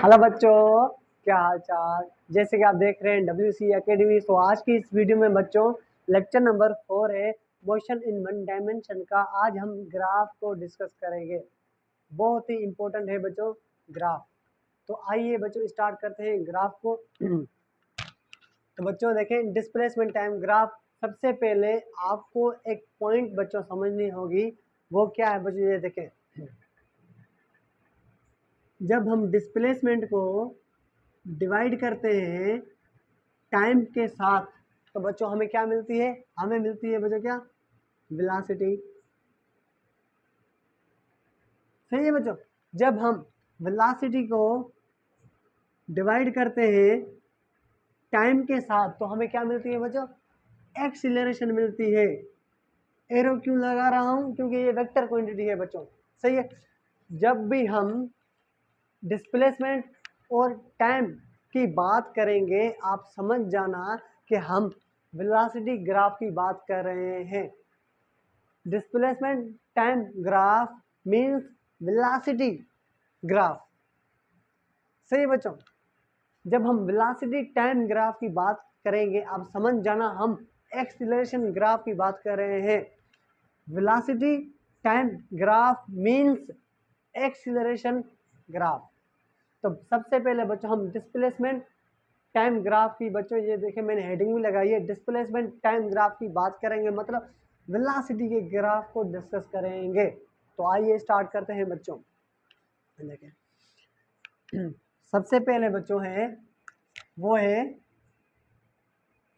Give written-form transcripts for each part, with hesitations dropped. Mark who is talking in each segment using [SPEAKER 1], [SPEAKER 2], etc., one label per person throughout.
[SPEAKER 1] Hello बच्चों, क्या हाल चाल। जैसे कि आप देख रहे हैं WC एकेडमी। तो आज की इस वीडियो में बच्चों लेक्चर नंबर 4 है मोशन इन वन डायमेंशन का। आज हम ग्राफ को डिस्कस करेंगे। बहुत ही इम्पोर्टेंट है बच्चों ग्राफ। तो आइए बच्चों स्टार्ट करते हैं ग्राफ को। तो बच्चों देखें डिस्प्लेसमेंट टाइम ग्राफ। सबसे पहले आपको एक पॉइंट बच्चों समझनी होगी, वो क्या है बच्चों। ये देखें, जब हम डिस्प्लेसमेंट को डिवाइड करते हैं टाइम के साथ, तो बच्चों हमें क्या मिलती है? हमें मिलती है बच्चों क्या? वेलोसिटी। सही है बच्चों। जब हम वेलोसिटी को डिवाइड करते हैं टाइम के साथ, तो हमें क्या मिलती है बच्चों? एक्सीलरेशन मिलती है। एरो क्यों लगा रहा हूं? क्योंकि ये वेक्टर क्वांटिटी है बच्चों। सही है। जब भी हम डिस्प्लेसमेंट और टाइम की बात करेंगे, आप समझ जाना कि हम वेलोसिटी ग्राफ की बात कर रहे हैं। Displacement time graph means velocity graph. सही बच्चों। जब हम वेलोसिटी टाइम ग्राफ की बात करेंगे, आप समझ जाना हम एक्सीलरेशन ग्राफ की बात कर रहे हैं। Velocity time graph means acceleration graph. तो सबसे पहले बच्चों हम डिस्प्लेसमेंट टाइम ग्राफ की, बच्चों ये देखें मैंने हेडिंग भी लगाई है, डिस्प्लेसमेंट टाइम ग्राफ की बात करेंगे, मतलब वेलोसिटी के ग्राफ को डिस्कस करेंगे। तो आइए स्टार्ट करते हैं बच्चों। देखें सबसे पहले बच्चों है वो है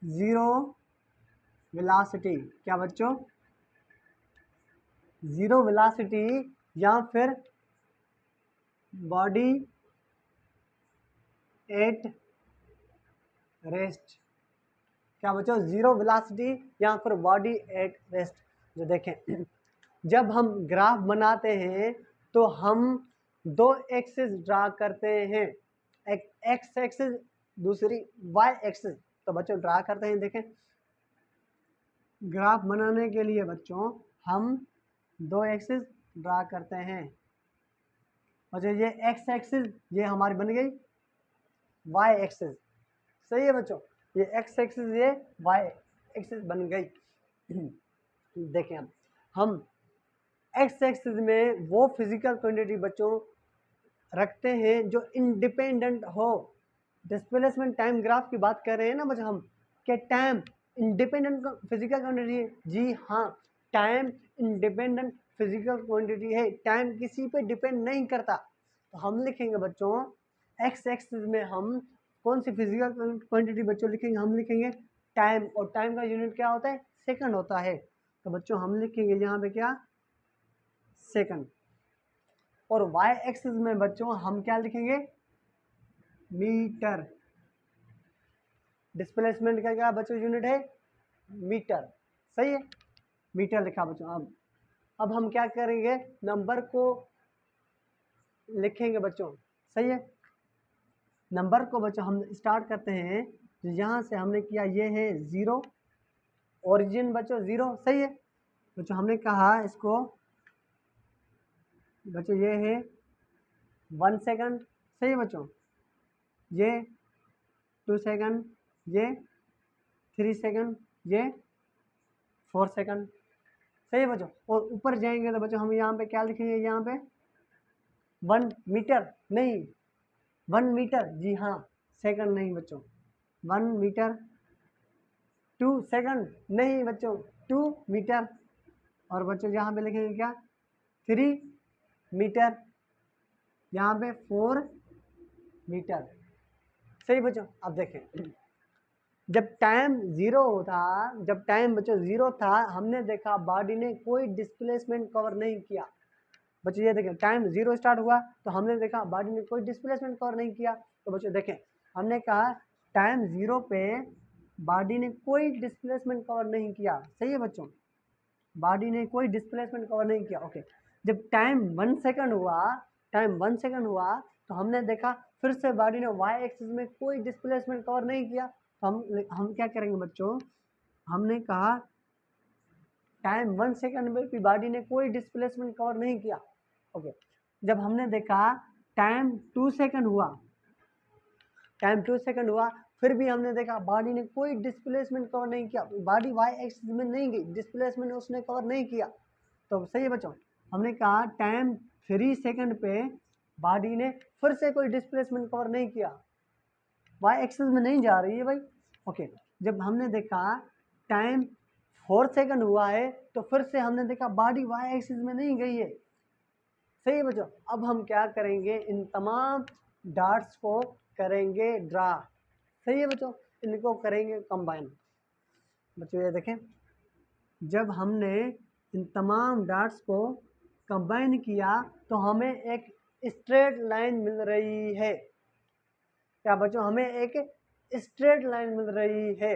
[SPEAKER 1] जीरो वेलोसिटी। क्या बच्चों? जीरो वेलोसिटी या फिर बॉडी एट रेस्ट। क्या बच्चों? जीरो वेलोसिटी या फिर बॉडी एट रेस्ट। जो देखें जब हम ग्राफ बनाते हैं तो हम दो एक्सिस ड्रा करते हैं, एक एक्स एक्सिस, दूसरी वाई एक्सिस। तो बच्चों ड्रा करते हैं। देखें ग्राफ बनाने के लिए बच्चों हम दो एक्सिस ड्रा करते हैं। बच्चों ये एक्स एक्सिस ये हमारी बन गई वाई एक्सिस। सही है बच्चों। ये एक्स एक्सिस ये वाई एक्सिस बन गई। देखें हम एक्स एक्सिस में वो फिजिकल क्वांटिटी बच्चों रखते हैं जो इंडिपेंडेंट हो। डिस्प्लेसमेंट टाइम ग्राफ की बात कर रहे हैं ना बच्चों हम, कि टाइम इंडिपेंडेंट फिजिकल क्वांटिटी है। जी हाँ, टाइम इंडिपेंडेंट फिजिकल क्वांटिटी है। टाइम किसी पे डिपेंड नहीं करता। तो हम लिखेंगे बच्चों एक्स एक्सिस में हम कौन सी फिजिकल क्वांटिटी बच्चों लिखेंगे? हम लिखेंगे टाइम, और टाइम का यूनिट क्या होता है? सेकंड होता है। तो बच्चों हम लिखेंगे यहाँ पे क्या? सेकंड। और वाई एक्सिस में बच्चों हम क्या लिखेंगे? मीटर। डिस्प्लेसमेंट का क्या बच्चों यूनिट है? मीटर। सही है, मीटर लिखा बच्चों। अब हम क्या करेंगे? नंबर को लिखेंगे बच्चों। सही है। नंबर को बच्चों हम स्टार्ट करते हैं, तो यहाँ से हमने किया ये है ज़ीरो, ओरिजिन बच्चों ज़ीरो। सही है बच्चों। हमने कहा इसको बच्चों ये है 1 सेकंड। सही है बच्चों। ये 2 सेकंड, ये 3 सेकंड, ये 4 सेकंड। सही है बच्चों। और ऊपर जाएंगे तो बच्चों हम यहाँ पे क्या लिखेंगे? यहाँ पे 1 मीटर नहीं, 1 मीटर। जी हाँ, सेकंड नहीं बच्चों, 1 मीटर। 2 सेकंड नहीं बच्चों, 2 मीटर। और बच्चों यहाँ पे लिखेंगे क्या? 3 मीटर। यहाँ पे 4 मीटर। सही बच्चों। अब देखें जब टाइम ज़ीरो था, जब टाइम बच्चों ज़ीरो था, हमने देखा बॉडी ने कोई डिस्प्लेसमेंट कवर नहीं किया। बच्चों ये देखें टाइम ज़ीरो स्टार्ट हुआ तो हमने देखा बॉडी ने कोई डिस्प्लेसमेंट कवर नहीं किया। तो बच्चों देखें हमने कहा टाइम ज़ीरो पे बॉडी ने कोई डिस्प्लेसमेंट कवर नहीं किया। सही है बच्चों, बॉडी ने कोई डिस्प्लेसमेंट कवर नहीं किया। ओके। जब टाइम 1 सेकंड हुआ, टाइम 1 सेकंड हुआ तो हमने देखा फिर से बॉडी ने वाई एक्सिस में कोई डिस्प्लेसमेंट कवर नहीं किया। तो हम क्या करेंगे बच्चों? हमने कहा टाइम 1 सेकंड में भी बॉडी ने कोई डिस्प्लेसमेंट कवर नहीं किया। ओके। जब हमने देखा टाइम 2 सेकंड हुआ, टाइम 2 सेकंड हुआ, फिर भी हमने देखा बॉडी ने कोई डिस्प्लेसमेंट कवर नहीं किया, बॉडी वाई एक्सिस में नहीं गई, डिस्प्लेसमेंट उसने कवर नहीं किया। तो सही है बच्चों, हमने कहा टाइम 3 सेकंड पे बॉडी ने फिर से कोई डिस्प्लेसमेंट कवर नहीं किया, वाई एक्सिस में नहीं जा रही है भाई। ओके, जब हमने देखा टाइम 4 सेकंड हुआ है तो फिर से हमने देखा बॉडी वाई एक्सिस में नहीं गई है। सही है बच्चों, अब हम क्या करेंगे, इन तमाम डॉट्स को करेंगे ड्रा। सही है बच्चों, इनको करेंगे कंबाइन। बच्चों ये देखें, जब हमने इन तमाम डॉट्स को कंबाइन किया तो हमें एक स्ट्रेट लाइन मिल रही है। क्या बच्चों, हमें एक स्ट्रेट लाइन मिल रही है।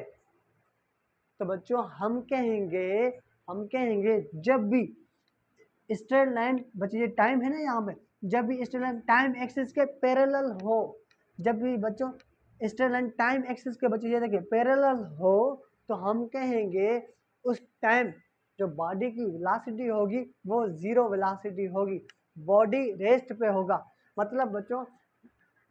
[SPEAKER 1] तो बच्चों हम कहेंगे जब भी स्ट्रेट लाइन, बच्चों ये टाइम है ना यहाँ पे, जब भी स्ट्रेट लाइन टाइम एक्सिस के पैरेलल हो, जब भी बच्चों स्ट्रेट लाइन टाइम एक्सिस के, बच्चों ये देखिए पैरेलल हो, तो हम कहेंगे उस टाइम जो बॉडी की वेलोसिटी होगी वो जीरो वेलोसिटी होगी, बॉडी रेस्ट पे होगा। मतलब बच्चों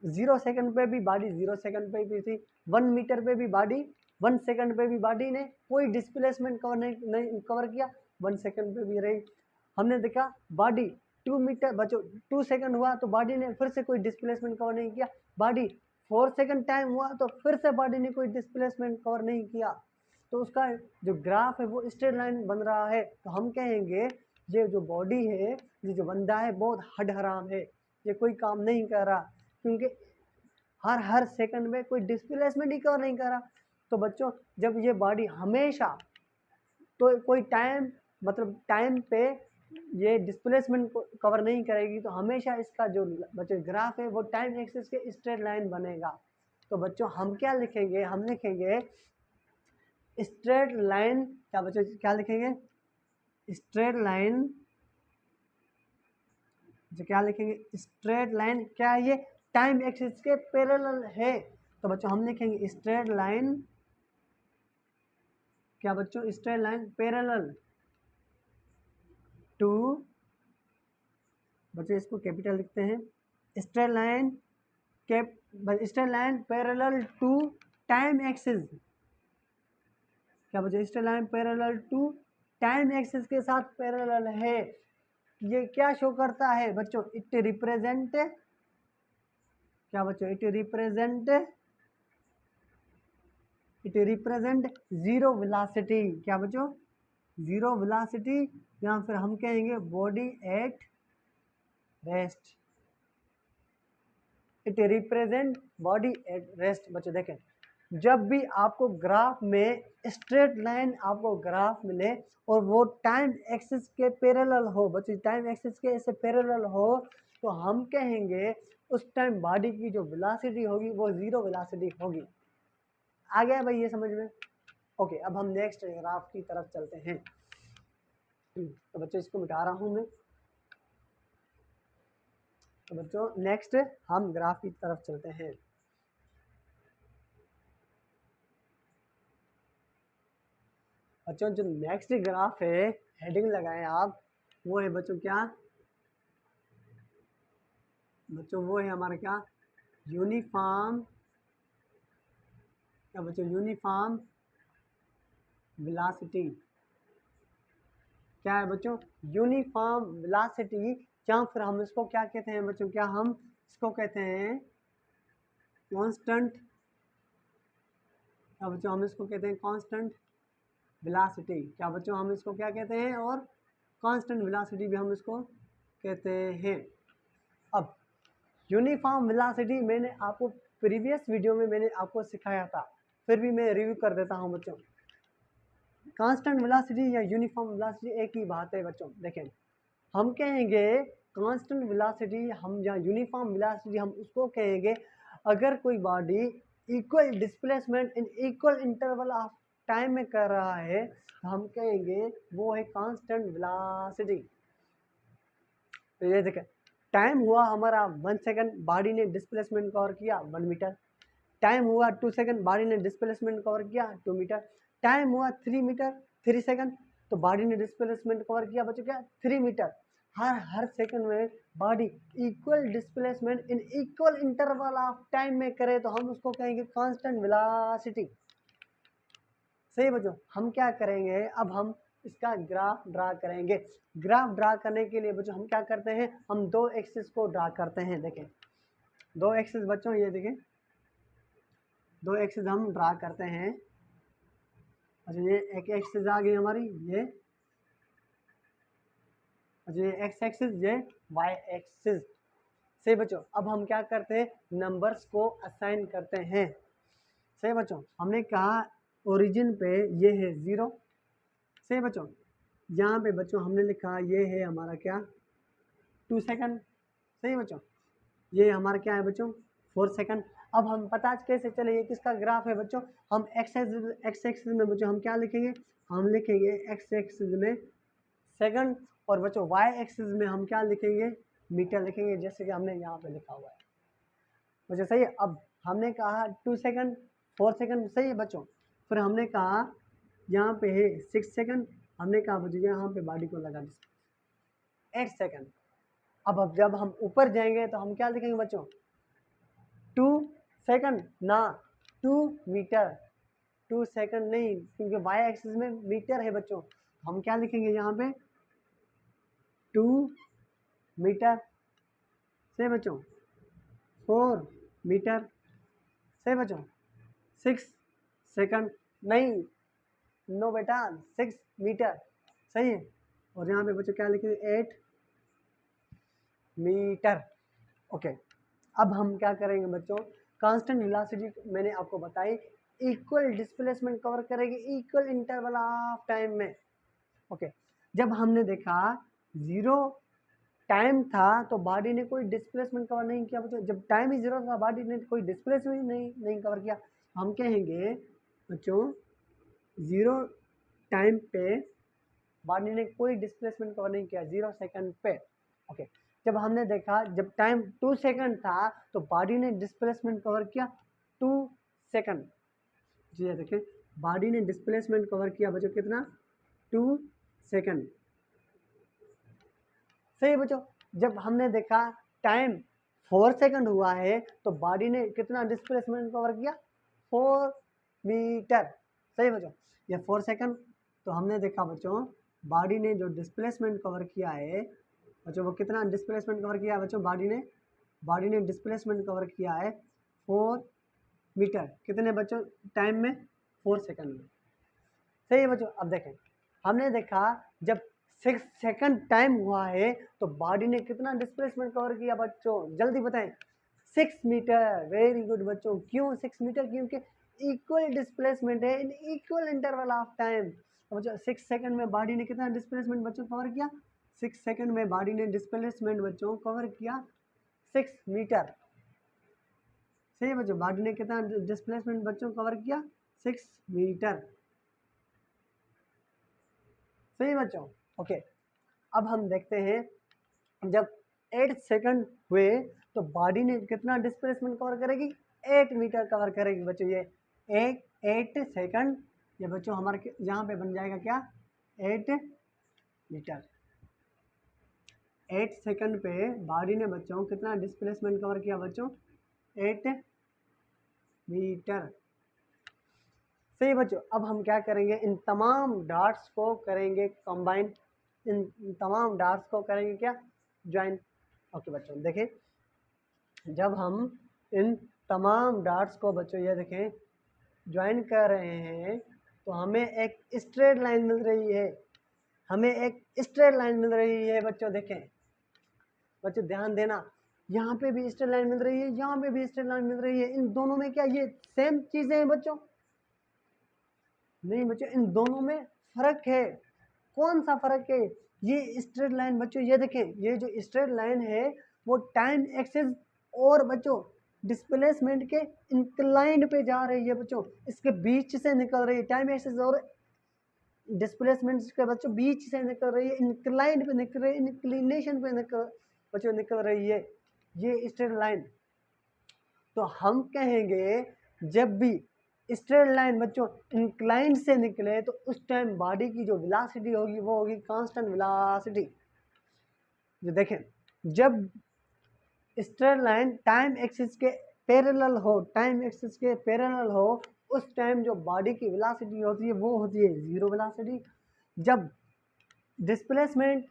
[SPEAKER 1] 0 सेकंड पे भी बॉडी 0 सेकंड पे भी थी, 1 मीटर पे भी बॉडी 1 सेकंड पे भी बॉडी ने कोई डिस्प्लेसमेंट कवर नहीं कवर किया, 1 सेकंड पे भी रही। हमने देखा बॉडी 2 मीटर, बच्चों 2 सेकंड हुआ तो बॉडी ने फिर से कोई डिस्प्लेसमेंट कवर नहीं किया, बॉडी 4 सेकंड टाइम हुआ तो फिर से बॉडी ने कोई डिस्प्लेसमेंट कवर नहीं किया। तो उसका जो ग्राफ है वो स्ट्रेट लाइन बन रहा है। तो हम कहेंगे ये जो बॉडी है, ये जो बंदा है बहुत हड हराम है, ये कोई काम नहीं कर रहा, क्योंकि हर सेकंड में कोई डिस्प्लेसमेंट ही कवर नहीं कर रहा। तो बच्चों जब ये बॉडी हमेशा तो कोई टाइम, मतलब टाइम पे ये डिस्प्लेसमेंट को कवर नहीं करेगी, तो हमेशा इसका जो बच्चों ग्राफ है वो टाइम एक्सिस के स्ट्रेट लाइन बनेगा। तो बच्चों हम क्या लिखेंगे, हम लिखेंगे स्ट्रेट लाइन, क्या बच्चों क्या लिखेंगे, स्ट्रेट लाइन, जो क्या लिखेंगे स्ट्रेट लाइन, क्या है ये टाइम एक्सिस के पैरेलल है। तो बच्चों हम लिखेंगे स्ट्रेट लाइन, क्या बच्चों स्ट्रेट लाइन पैरेलल टू, बच्चों इसको कैपिटल लिखते हैं, straight line straight line parallel to time axis, क्या बच्चों straight line parallel to time axis के साथ पैरेलल है। ये क्या शो करता है बच्चों, इट रिप्रेजेंट, क्या बच्चों इट रिप्रेजेंट जीरो वेलोसिटी, क्या बच्चों जीरो वेलोसिटी, या फिर हम कहेंगे body at rest, it represent body at rest. बच्चों देखें, जब भी आपको ग्राफ में स्ट्रेट लाइन आपको ग्राफ मिले और वो टाइम एक्सिस के पैरेलल हो, बच्चों टाइम एक्सिस के ऐसे पैरेलल हो, तो हम कहेंगे उस टाइम बॉडी की जो वेलोसिटी होगी वो जीरो वेलोसिटी होगी। आ गया भाई ये समझ में? ओके, अब हम नेक्स्ट ग्राफ की तरफ चलते हैं। तो बच्चों इसको मिटा रहा हूं मैं। तो बच्चों नेक्स्ट हम ग्राफ की तरफ चलते हैं। बच्चों जो नेक्स्ट ग्राफ है, हेडिंग लगाएं आप, वो है बच्चों क्या, बच्चों वो है हमारा क्या, यूनिफॉर्म, क्या बच्चों यूनिफॉर्म वेलोसिटी। क्या है बच्चों, यूनिफॉर्म वेलोसिटी, या फिर हम इसको क्या कहते हैं बच्चों, क्या हम इसको कहते हैं कांस्टेंट, क्या बच्चों हम इसको कहते हैं कांस्टेंट वेलोसिटी, क्या बच्चों हम इसको क्या कहते हैं, और कांस्टेंट वेलोसिटी भी हम इसको कहते हैं। अब यूनिफॉर्म वेलोसिटी मैंने आपको प्रीवियस वीडियो में मैंने आपको सिखाया था, फिर भी मैं रिव्यू कर देता हूं बच्चों। कांस्टेंट वेलोसिटी या यूनिफॉर्म वेलोसिटी एक ही बात है बच्चों। देखें, हम कहेंगे कांस्टेंट वेलोसिटी, हम या यूनिफॉर्म वेलोसिटी हम उसको कहेंगे अगर कोई body equal displacement in equal interval of time में कर रहा है, तो हम कहेंगे वो है कांस्टेंट वेलोसिटी। तो ये देखें, टाइम हुआ हमारा 1 सेकंड, बॉडी ने डिस्प्लेसमेंट कवर किया 1 मीटर, टाइम हुआ 2 सेकंड, बॉडी ने डिस्प्लेसमेंट कवर किया 2 मीटर, टाइम हुआ 3 मीटर 3 सेकंड, तो बॉडी ने डिस्प्लेसमेंट कवर किया बच्चों क्या 3 मीटर। हर सेकंड में body equal displacement in equal interval of time में करे तो हम उसको कहेंगे कांस्टेंट वेलोसिटी। सही बच्चों, हम क्या करेंगे, अब हम इसका ग्राफ ड्रा करेंगे। ग्राफ ड्रा करने के लिए बच्चों हम क्या करते हैं, हम दो एक्सिस को ड्रा करते हैं। देखें दो एक्सिस बच्चों, ये देखें दो एक्सिस हम ड्रा करते हैं। अच्छा ये एक एक्सिस आ गई हमारी, ये अच्छा ये एक्स एक्सिस, ये वाई एक्सिस। सही बच्चों, अब हम क्या करते हैं, नंबर्स को असाइन करते हैं। सही बच्चों, हमने कहा ओरिजिन पे ये है 0। सही बच्चों, यहाँ पे बच्चों हमने लिखा ये है हमारा क्या 2 सेकंड। सही बच्चों, ये हमारा क्या है बच्चों 4 सेकंड। अब हम पता कैसे चले ये किसका ग्राफ है बच्चों, हम एक्स एक्सिस में बच्चों हम क्या लिखेंगे, हम लिखेंगे एक्स एक्सिस में सेकंड, और बच्चों वाई एक्सिस में हम क्या लिखेंगे, मीटर लिखेंगे, जैसे कि हमने यहाँ पे लिखा हुआ है बच्चों। सही है, अब हमने कहा 2 सेकंड 4 सेकंड, सही है बच्चों। फिर हमने कहा यहाँ पे है 6 सेकंड, हमने कहा बच्चों यहाँ पे बॉडी को लगा 8 सेकंड। अब जब हम ऊपर जाएंगे तो हम क्या लिखेंगे बच्चों 2 सेकंड ना 2 मीटर, 2 सेकंड नहीं, क्योंकि वाई एक्सिस में मीटर है बच्चों। हम क्या लिखेंगे यहाँ पे 2 मीटर। सही बच्चों, 4 मीटर। सही बच्चों, 6 सेकंड नहीं, नो बेटा 6 मीटर। सही है, और यहाँ पे बच्चों क्या लिखेंगे 8 मीटर। ओके, अब हम क्या करेंगे बच्चों, कांस्टेंट वेलोसिटी मैंने आपको बताई, इक्वल डिस्प्लेसमेंट कवर करेगी इक्वल इंटरवल ऑफ टाइम में। ओके, जब हमने देखा 0 टाइम था तो बॉडी ने कोई डिस्प्लेसमेंट कवर नहीं किया बच्चों। जब टाइम ही 0 था बॉडी ने कोई डिस्प्लेसमेंट नहीं कवर किया। हम कहेंगे बच्चों 0 टाइम पे बॉडी ने कोई डिस्प्लेसमेंट कवर नहीं किया 0 सेकंड पे। ओके, जब हमने देखा जब टाइम 2 सेकंड था तो बॉडी ने डिस्प्लेसमेंट कवर किया 2 सेकंड। जी देखें, बॉडी ने डिस्प्लेसमेंट कवर किया बच्चों कितना 2 सेकंड। सही बच्चों, जब हमने देखा टाइम 4 सेकंड हुआ है तो बॉडी ने कितना डिस्प्लेसमेंट कवर किया 4 मीटर। सही बच्चों, ये 4 सेकंड। तो हमने देखा बच्चों बॉडी ने जो डिस्प्लेसमेंट कवर किया है बच्चों, वो कितना डिस्प्लेसमेंट कवर किया है बच्चों, बॉडी ने डिस्प्लेसमेंट कवर किया है 4 मीटर। कितने बच्चों टाइम में 4 सेकंड में। सही है बच्चों, अब देखें हमने देखा जब 6 सेकंड टाइम हुआ है तो बॉडी ने कितना डिस्प्लेसमेंट कवर किया बच्चों, जल्दी बताएं 6 मीटर। वेरी गुड बच्चों, क्यों 6 मीटर, क्योंकि इक्वल डिस्प्लेसमेंट है in equal interval of time. तो बच्चों 6 सेकंड में बॉडी ने कितना डिस्प्लेसमेंट बच्चों कवर किया, 6 सेकंड में बॉडी ने डिस्प्लेसमेंट बच्चों कवर किया 6 मीटर। सही बच्चों, बॉडी ने कितना डिस्प्लेसमेंट बच्चों कवर किया 6 मीटर। सही बच्चों, ओके। अब हम देखते हैं जब 8 सेकंड हुए तो बॉडी ने कितना डिस्प्लेसमेंट कवर करेगी 8 मीटर कवर करेगी बच्चों। ये 8 सेकंड, ये बच्चों हमारे यहाँ पे बन जाएगा क्या 8 मीटर। 8 सेकंड पे बॉडी ने बच्चों कितना डिस्प्लेसमेंट कवर किया बच्चों 8 मीटर। सही बच्चों, अब हम क्या करेंगे, इन तमाम डॉट्स को करेंगे कंबाइन, इन तमाम डॉट्स को करेंगे क्या ज्वाइन। ओके बच्चों देखें, जब हम इन तमाम डॉट्स को बच्चों ये देखें ज्वाइन कर रहे हैं तो हमें एक स्ट्रेट लाइन मिल रही है, हमें एक स्ट्रेट लाइन मिल रही है बच्चों। देखें बच्चों ध्यान देना, यहाँ पे भी स्ट्रेट लाइन मिल रही है, यहाँ पे भी स्ट्रेट लाइन मिल रही है। इन दोनों में क्या ये सेम चीज़ें हैं बच्चों, नहीं बच्चों, इन दोनों में फर्क है। कौन सा फर्क है, ये स्ट्रेट लाइन बच्चों ये देखें, ये जो स्ट्रेट लाइन है वो टाइम एक्सिस और बच्चों डिस्प्लेसमेंट के इंक्लाइंड पे जा रही है बच्चों, इसके बीच से निकल रही है। टाइम एक्सिस और डिस्प्लेसमेंट के बच्चों बीच से निकल रही है, इंक्लाइंड पे निकल रही है, इंक्लिनेशन पे निकल रही है ये स्ट्रेट लाइन। तो हम कहेंगे जब भी स्ट्रेट लाइन बच्चों इंक्लाइंड से निकले तो उस टाइम बॉडी की जो वेलोसिटी होगी वो होगी कांस्टेंट वेलोसिटी। जो देखें, जब स्ट्रेट लाइन टाइम एक्सिस के पैरेलल हो, टाइम एक्सिस के पैरेलल हो, उस टाइम जो बॉडी की वेलोसिटी होती है वो होती है जीरो वेलोसिटी। जब डिस्प्लेसमेंट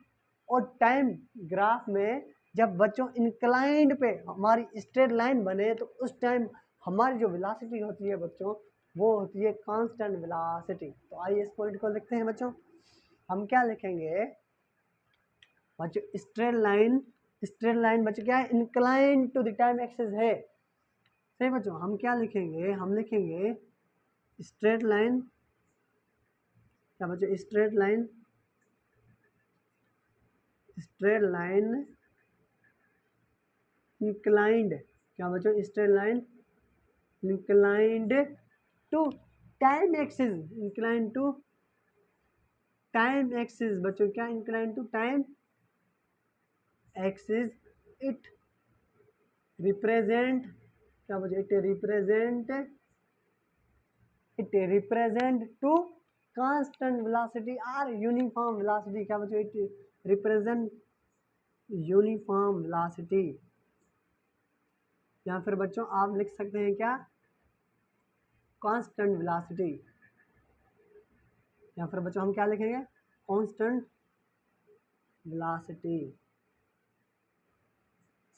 [SPEAKER 1] और टाइम ग्राफ में जब बच्चों इंक्लाइंड पे हमारी स्ट्रेट लाइन बने तो उस टाइम हमारी जो वेलोसिटी होती है बच्चों वो होती है कांस्टेंट वेलोसिटी। तो आइए इस पॉइंट को लिखते हैं बच्चों। हम क्या लिखेंगे बच्चों, स्ट्रेट लाइन बच्चों क्या है, incline to the time axis है। सही बच्चों, हम क्या लिखेंगे, हम लिखेंगे स्ट्रेट लाइन, क्या बच्चों, स्ट्रेट लाइन इंक्लाइंड, क्या बच्चों, straight line inclined to time axis, inclined to time axis बच्चों, क्या inclined to time axis. It represent, क्या बच्चों, it represent to constant velocity और यूनिफॉर्म वेलोसिटी। क्या बच्चों, इट रिप्रेजेंट यूनिफॉर्म वेलोसिटी। या फिर बच्चों आप लिख सकते हैं क्या, कांस्टेंट वेलोसिटी। या फिर बच्चों हम क्या लिखेंगे, कांस्टेंट वेलोसिटी।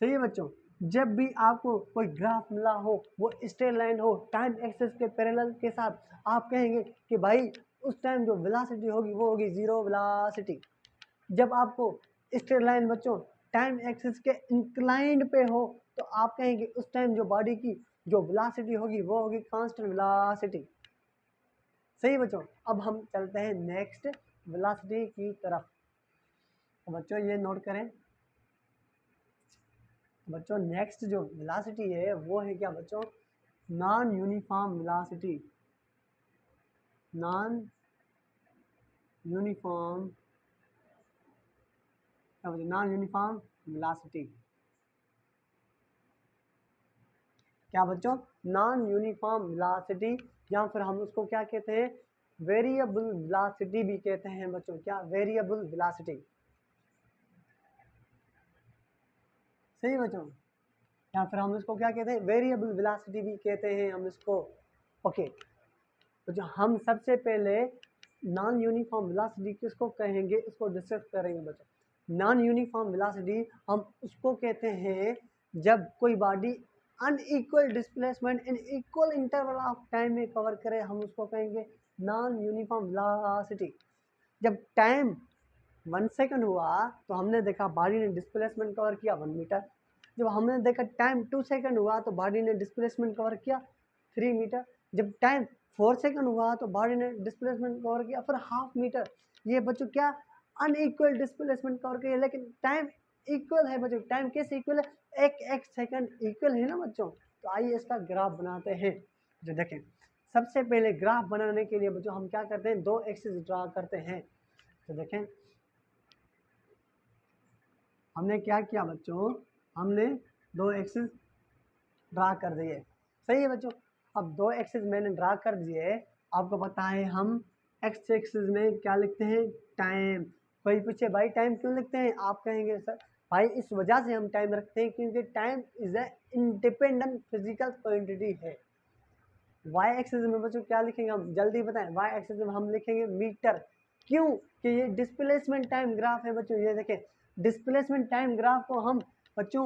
[SPEAKER 1] सही है बच्चों। जब भी आपको कोई ग्राफ मिला हो वो स्ट्रेट लाइन हो टाइम एक्सिस के पैरेलल के साथ, आप कहेंगे कि भाई उस टाइम जो वेलोसिटी होगी वो होगी जीरो वेलोसिटी। जब आपको स्ट्रेट लाइन बच्चों टाइम एक्सिस के इंक्लाइंड पे हो तो आप कहेंगे उस टाइम जो बॉडी की जो वेलोसिटी होगी वो होगी कांस्टेंट वेलोसिटी। सही बच्चों। अब हम चलते हैं नेक्स्ट वेलोसिटी की तरफ। तो बच्चों ये नोट करें, बच्चों नेक्स्ट जो वेलोसिटी है वो है क्या बच्चों, non uniform velocity. Non uniform, non uniform velocity. क्या बच्चों, नॉन यूनिफॉर्म वेलोसिटी, या फिर हम उसको क्या कहते हैं, वेरिएबल वेलोसिटी भी कहते हैं बच्चों। क्या, वेरिएबल वेलोसिटी। सही बच्चों। या फिर हम इसको क्या कहते हैं, वेरिएबल वेलोसिटी भी कहते हैं हम इसको। ओके, तो जो हम सबसे पहले नॉन यूनिफॉर्म वेलोसिटी किसको कहेंगे इसको डिस्कस करेंगे बच्चों। नॉन यूनिफॉर्म वेलोसिटी हम उसको कहते हैं जब कोई body unequal displacement in equal interval of time में कवर करे, हम उसको कहेंगे नॉन यूनिफॉर्म वेलोसिटी। जब टाइम 1 सेकंड हुआ तो हमने देखा बॉडी ने डिस्प्लेसमेंट कवर किया 1 मीटर। जब हमने देखा टाइम 2 सेकंड हुआ तो बॉडी ने डिस्प्लेसमेंट कवर किया 3 मीटर। जब टाइम 4 सेकंड हुआ तो बॉडी ने डिस्प्लेसमेंट कवर किया फिर हाफ मीटर। ये बच्चों क्या, अनइक्वल डिस्प्लेसमेंट कवर किया, लेकिन टाइम इक्वल है बच्चों। टाइम कैसे इक्वल है, एक सेकंड इक्वल है ना बच्चों। तो आइए इसका ग्राफ बनाते हैं। जो देखें, सबसे पहले ग्राफ बनाने के लिए बच्चों हम क्या करते हैं, 2 एक्सिस ड्रा करते हैं। तो देखें हमने क्या किया बच्चों, हमने 2 एक्सिस ड्रा कर दिए। सही है बच्चों। अब 2 एक्सिस मैंने ड्रा कर दिए। आपको पता है हम एक्स एक्सिस में क्या लिखते हैं, टाइम। कोई पूछे भाई टाइम क्यों लिखते हैं, आप कहेंगे सर भाई इस वजह से हम टाइम रखते हैं क्योंकि time is a independent physical quantity है। वाई एक्सिस में बच्चों क्या लिखेंगे हम, जल्दी बताएं। वाई एक्सिस में हम लिखेंगे मीटर। क्यों, कि ये डिस्प्लेसमेंट टाइम ग्राफ है बच्चों। ये देखें डिस्प्लेसमेंट टाइम ग्राफ को हम बच्चों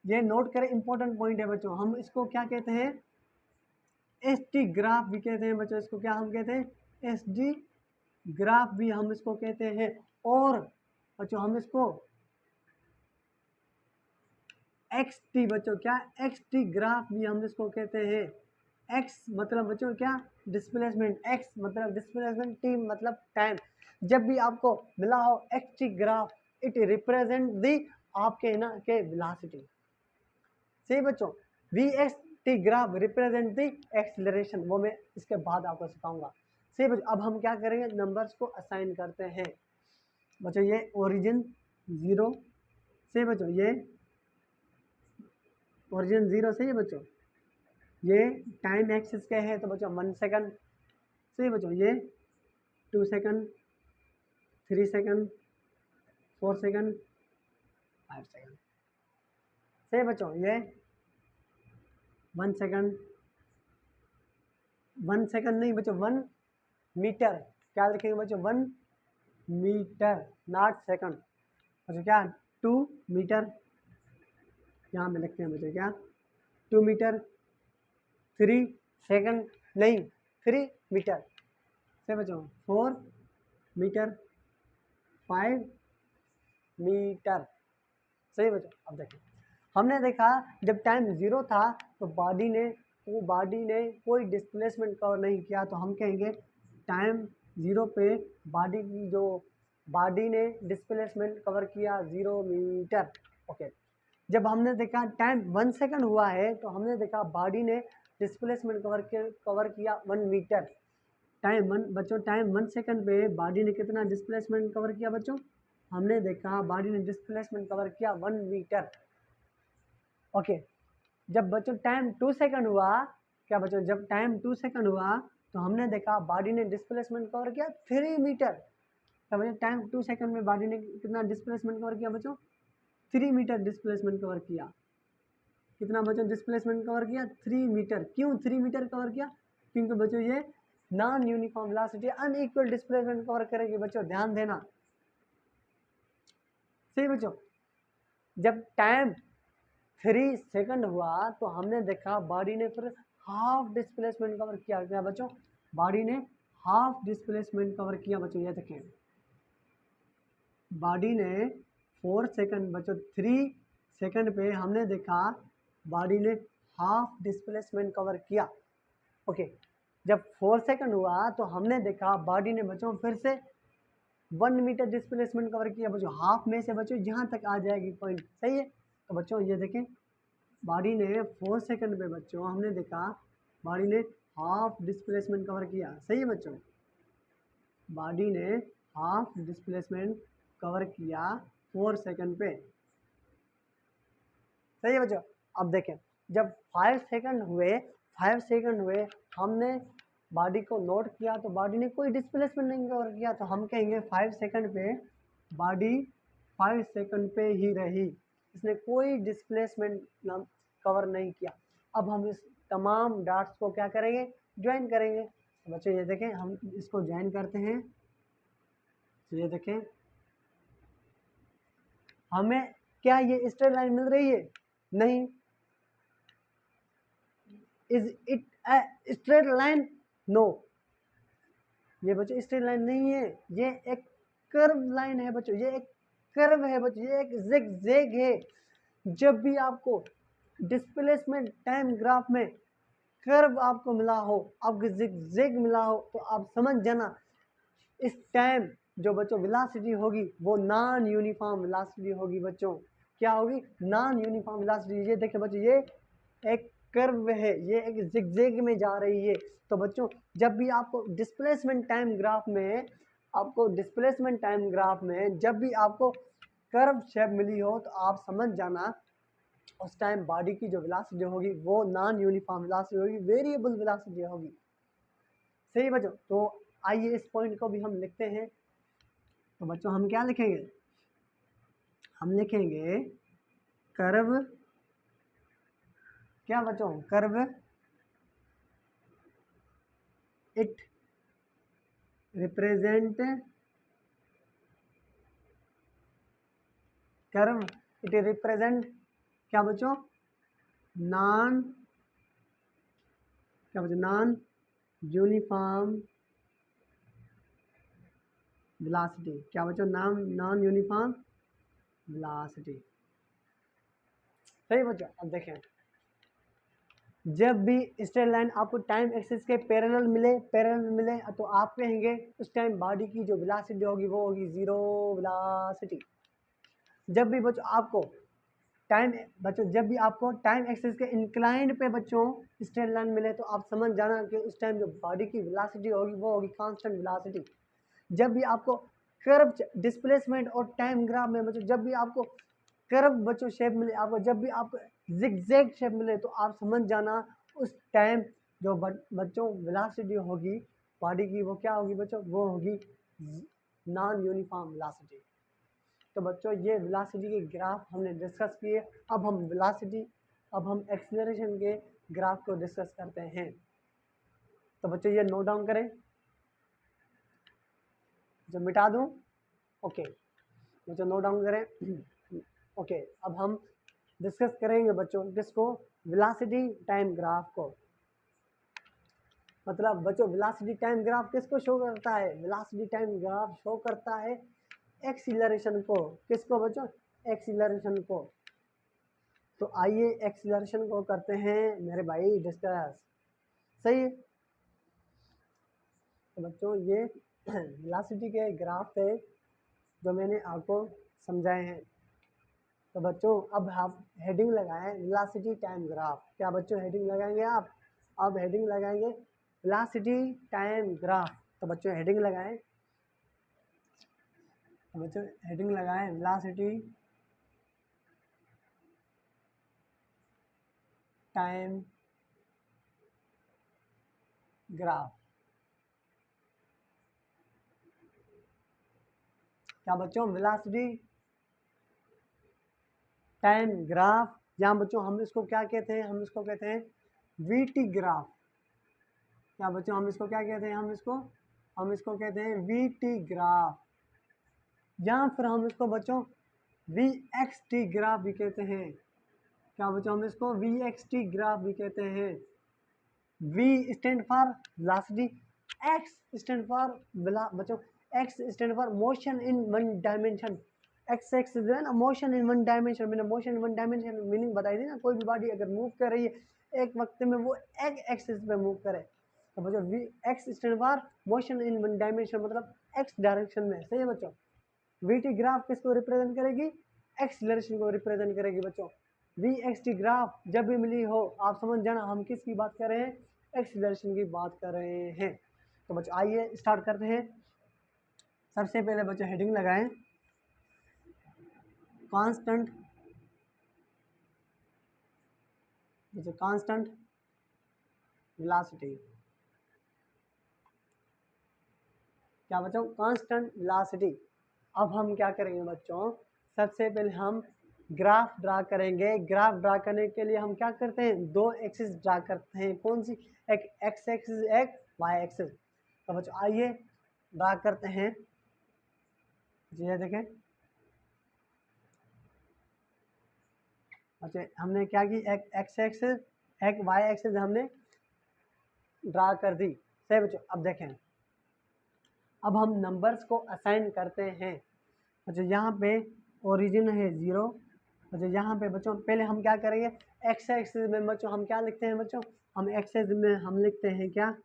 [SPEAKER 1] ये नोट करें, इंपॉर्टेंट पॉइंट है बच्चों। हम इसको क्या कहते हैं, एस टी ग्राफ भी कहते हैं बच्चों। इसको क्या हम कहते हैं, एस डी ग्राफ भी हम इसको कहते हैं। और बच्चों हम इसको एक्स टी बच्चों, क्या एक्स टी ग्राफ भी हम इसको कहते हैं। एक्स मतलब बच्चों क्या, डिस्प्लेसमेंट। एक्स मतलब डिस्प्लेसमेंट, टी मतलब टाइम। जब भी आपको मिला हो X T graph, it represent the आपके ना के वेलोसिटी। सही बच्चों। V X T graph represent the acceleration, वो मैं इसके बाद आपको सिखाऊंगा। सही बच्चों। अब हम क्या करेंगे, नंबर्स को असाइन करते हैं बच्चों। ये ओरिजिन 0, सही बच्चों, ये ओरिजिन 0 सही है बच्चों। ये टाइम एक्सिस के है तो बच्चों 1 सेकंड। सही बच्चों, ये 2 सेकंड, 3 सेकंड, 4 सेकंड, 5 सेकंड। सही बच्चों, ये 1 सेकंड, 1 सेकंड नहीं बच्चों, 1 मीटर। क्या लिखेंगे बच्चों? 1 मीटर, नॉट सेकंड। बच्चों क्या 2 मीटर, यहाँ पे लिखते हैं बच्चों क्या 2 मीटर। 3 सेकंड नहीं, 3 मीटर। सही बच्चों, 4 मीटर, 5 मीटर। सही बच्चों। अब देखिए, हमने देखा जब टाइम 0 था तो बॉडी ने कोई डिस्प्लेसमेंट कवर नहीं किया, तो हम कहेंगे टाइम 0 पे बॉडी ने डिस्प्लेसमेंट कवर किया 0 मीटर। ओके। जब हमने देखा टाइम 1 सेकंड हुआ है तो हमने देखा बॉडी ने डिस्प्लेसमेंट कवर किया 1 मीटर। टाइम 1 सेकंड पे बॉडी ने कितना डिस्प्लेसमेंट कवर किया बच्चों? हमने देखा बॉडी ने डिस्प्लेसमेंट कवर किया 1 मीटर। ओके। जब बच्चों टाइम 2 सेकंड हुआ, क्या बच्चों जब टाइम 2 सेकंड हुआ तो हमने देखा बॉडी ने डिस्प्लेसमेंट कवर किया 3 मीटर। क्या बच्चों टाइम 2 सेकंड में बॉडी ने कितना डिस्प्लेसमेंट कवर किया बच्चों? 3 मीटर डिस्प्लेसमेंट कवर किया। कितना बच्चों डिस्प्लेसमेंट कवर किया? 3 मीटर। क्यों 3 मीटर कवर किया? क्योंकि बच्चों ये non uniform velocity unequal displacement cover करेगी बच्चों, ध्यान देना। सही बच्चों। जब टाइम 3 सेकंड हुआ तो हमने देखा बॉडी ने फिर हाफ डिस्प्लेसमेंट कवर किया। क्या बच्चों? बॉडी ने हाफ डिस्प्लेसमेंट कवर किया बच्चों, ये देखें बॉडी ने 4 सेकंड बच्चों 3 सेकंड पे हमने देखा बॉडी ने हाफ डिस्प्लेसमेंट कवर किया। ओके। जब 4 सेकंड हुआ तो हमने देखा बॉडी ने बच्चों फिर से 1 मीटर डिस्प्लेसमेंट कवर किया बच्चों, हाफ में से बच्चों यहाँ तक आ जाएगी पॉइंट। सही है। तो बच्चों ये देखें बॉडी ने 4 सेकंड पे बच्चों हमने देखा बॉडी ने हाफ डिस्प्लेसमेंट कवर किया। सही है बच्चों, बॉडी ने हाफ डिस्प्लेसमेंट कवर किया 4 सेकंड पे। सही है बच्चों। अब देखें जब 5 सेकंड हुए हमने बॉडी को नोट किया तो बॉडी ने कोई डिस्प्लेसमेंट नहीं कवर किया, तो हम कहेंगे 5 सेकंड पे बॉडी 5 सेकंड पे ही रही, इसने कोई डिस्प्लेसमेंट कवर नहीं किया। अब हम इस तमाम डॉट्स को क्या करेंगे? ज्वाइन करेंगे। तो बच्चों ये देखें हम इसको ज्वाइन करते हैं। तो ये देखें हमें क्या ये स्ट्रेट लाइन मिल रही है? नहीं। Is it a straight line? No, ये बच्चों स्ट्रेट लाइन नहीं है, ये एक कर्व लाइन है बच्चों, ये एक कर्व है बच्चों, ये एक ज़िगज़ैग है। जब भी आपको डिस्प्लेसमेंट टाइम ग्राफ में कर्व आपको मिला हो, आपको ज़िगज़ैग मिला हो, तो आप समझ जाना इस टाइम जो बच्चों वेलोसिटी होगी वो नॉन यूनिफॉर्म वेलोसिटी होगी बच्चों। क्या होगी? Non uniform velocity. ये देखिए बच्चों ये एक कर्व है, ये एक ज़िगज़ैग में जा रही है। तो बच्चों जब भी आपको डिस्प्लेसमेंट टाइम ग्राफ में जब भी आपको कर्व शेप मिली हो तो आप समझ जाना उस टाइम बॉडी की जो वेलोसिटी होगी वो नॉन यूनिफॉर्म वेलोसिटी होगी, वेरिएबल वेलोसिटी होगी। सही बच्चों। तो आइए इस पॉइंट को भी हम लिखते हैं। तो बच्चों हम क्या लिखेंगे? हम लिखेंगे कर्व, क्या बच्चों? कर्व इट रिप्रेजेंट क्या बच्चों? Non uniform velocity. क्या बच्चों? Non uniform velocity. सही बच्चों। अब देखें जब भी स्ट्रेट लाइन आपको टाइम एक्सिस के पैरेलल मिले तो आप कहेंगे उस टाइम बॉडी की जो वेलोसिटी होगी वो होगी 0 वेलोसिटी। जब भी आपको टाइम एक्सिस के इंक्लाइंड पे बच्चों स्ट्रेट लाइन मिले तो आप समझ जाना कि उस टाइम जो बॉडी की वेलोसिटी होगी वो होगी कांस्टेंट वेलोसिटी। जब भी आपको कर्व डिस्प्लेसमेंट और टाइम ग्राफ में बच्चों जब भी आपको कर्व बच्चों शेप मिले, जब भी आपको ज़िगज़ैग शेप मिले तो आप समझ जाना उस टाइम जो बच्चों वेलोसिटी होगी बॉडी की वो क्या होगी बच्चों? वो होगी नॉन यूनिफॉर्म वेलोसिटी। तो बच्चों ये वेलोसिटी के ग्राफ हमने डिस्कस किए। अब हम एक्सीलरेशन के ग्राफ को डिस्कस करते हैं। तो बच्चों ये नोट डाउन करें, जो मिटा दूं, ओके बच्चों नोट डाउन करें। ओके अब हम डिस्कस करेंगे बच्चों किसको, वेलोसिटी टाइम ग्राफ को। मतलब बच्चों वेलोसिटी टाइम ग्राफ किसको शो करता है, वेलोसिटी टाइम ग्राफ शो करता है एक्सीलरेशन को। किसको बच्चों, एक्सीलरेशन को। तो आइए एक्सीलरेशन को करते हैं मेरे भाई डिस्कस, सही है। तो बच्चों ये वेलोसिटी के ग्राफ थे जो मैंने आपको समझाए हैं। तो बच्चों अब आप हेडिंग लगाएं वेलोसिटी टाइम ग्राफ। क्या बच्चों हेडिंग लगाएंगे आप, अब हेडिंग लगाएंगे वेलोसिटी टाइम ग्राफ। तो बच्चों हेडिंग लगाएं, तो बच्चों हेडिंग लगाएं वेलोसिटी टाइम ग्राफ। क्या बच्चों, वेलोसिटी टाइम ग्राफ, यहाँ बच्चों हम इसको क्या कहते हैं, हम इसको कहते हैं वीटी ग्राफ। क्या बच्चों हम इसको क्या कहते हैं, हम इसको कहते हैं वीटी ग्राफ, या फिर हम इसको बच्चों वी एक्स टी ग्राफ भी कहते हैं। क्या बच्चों हम इसको वी एक्स टी ग्राफ भी कहते हैं। V stand for velocity, X stand for बच्चों X stand for motion in one dimension. X x जो है ना मोशन इन वन डायमेंशन, मैंने motion in one dimension meaning बताई थी ना। कोई भी बॉडी अगर मूव कर रही है एक वक्त में वो एक एक्सिस पे मूव करे, तो बच्चों V X stand for motion in one dimension, मतलब एक्स डायरेक्शन में, सही है बच्चों। वीटी ग्राफ किसको रिप्रेजेंट करेगी, एक्सीलरेशन को रिप्रेजेंट करेगी बच्चों। वी एक्स टी ग्राफ जब भी मिली हो आप समझ जाना हम किसकी बात कर रहे हैं, एक्सीलरेशन की बात कर रहे हैं। तो बच्चों आइए स्टार्ट करते हैं। सबसे पहले बच्चों हेडिंग लगाएं कांस्टेंट, बच्चों कांस्टेंट वेलोसिटी। क्या बच्चों, कांस्टेंट वेलोसिटी। अब हम क्या करेंगे बच्चों, सबसे पहले हम ग्राफ ड्रा करेंगे। ग्राफ ड्रा करने के लिए हम क्या करते हैं, दो एक्सिस ड्रा करते हैं। कौन सी, एक एक्स एक्सिस, एक वाई एक्सिस। तो बच्चों आइए ड्रा करते हैं। जी देखें अच्छा, हमने क्या की, एक एक्स एक्सिस एक वाई एक्सिस हमने ड्रा कर दी, सही बच्चों। अब देखें, अब हम नंबर्स को असाइन करते हैं। अच्छा यहाँ पे ओरिजिन है 0। अच्छा यहाँ पे बच्चों पहले हम क्या करेंगे, एक्स एक्सिस में बच्चों हम क्या लिखते हैं बच्चों, हम एक्स एक्सिस में हम लिखते हैं क्या,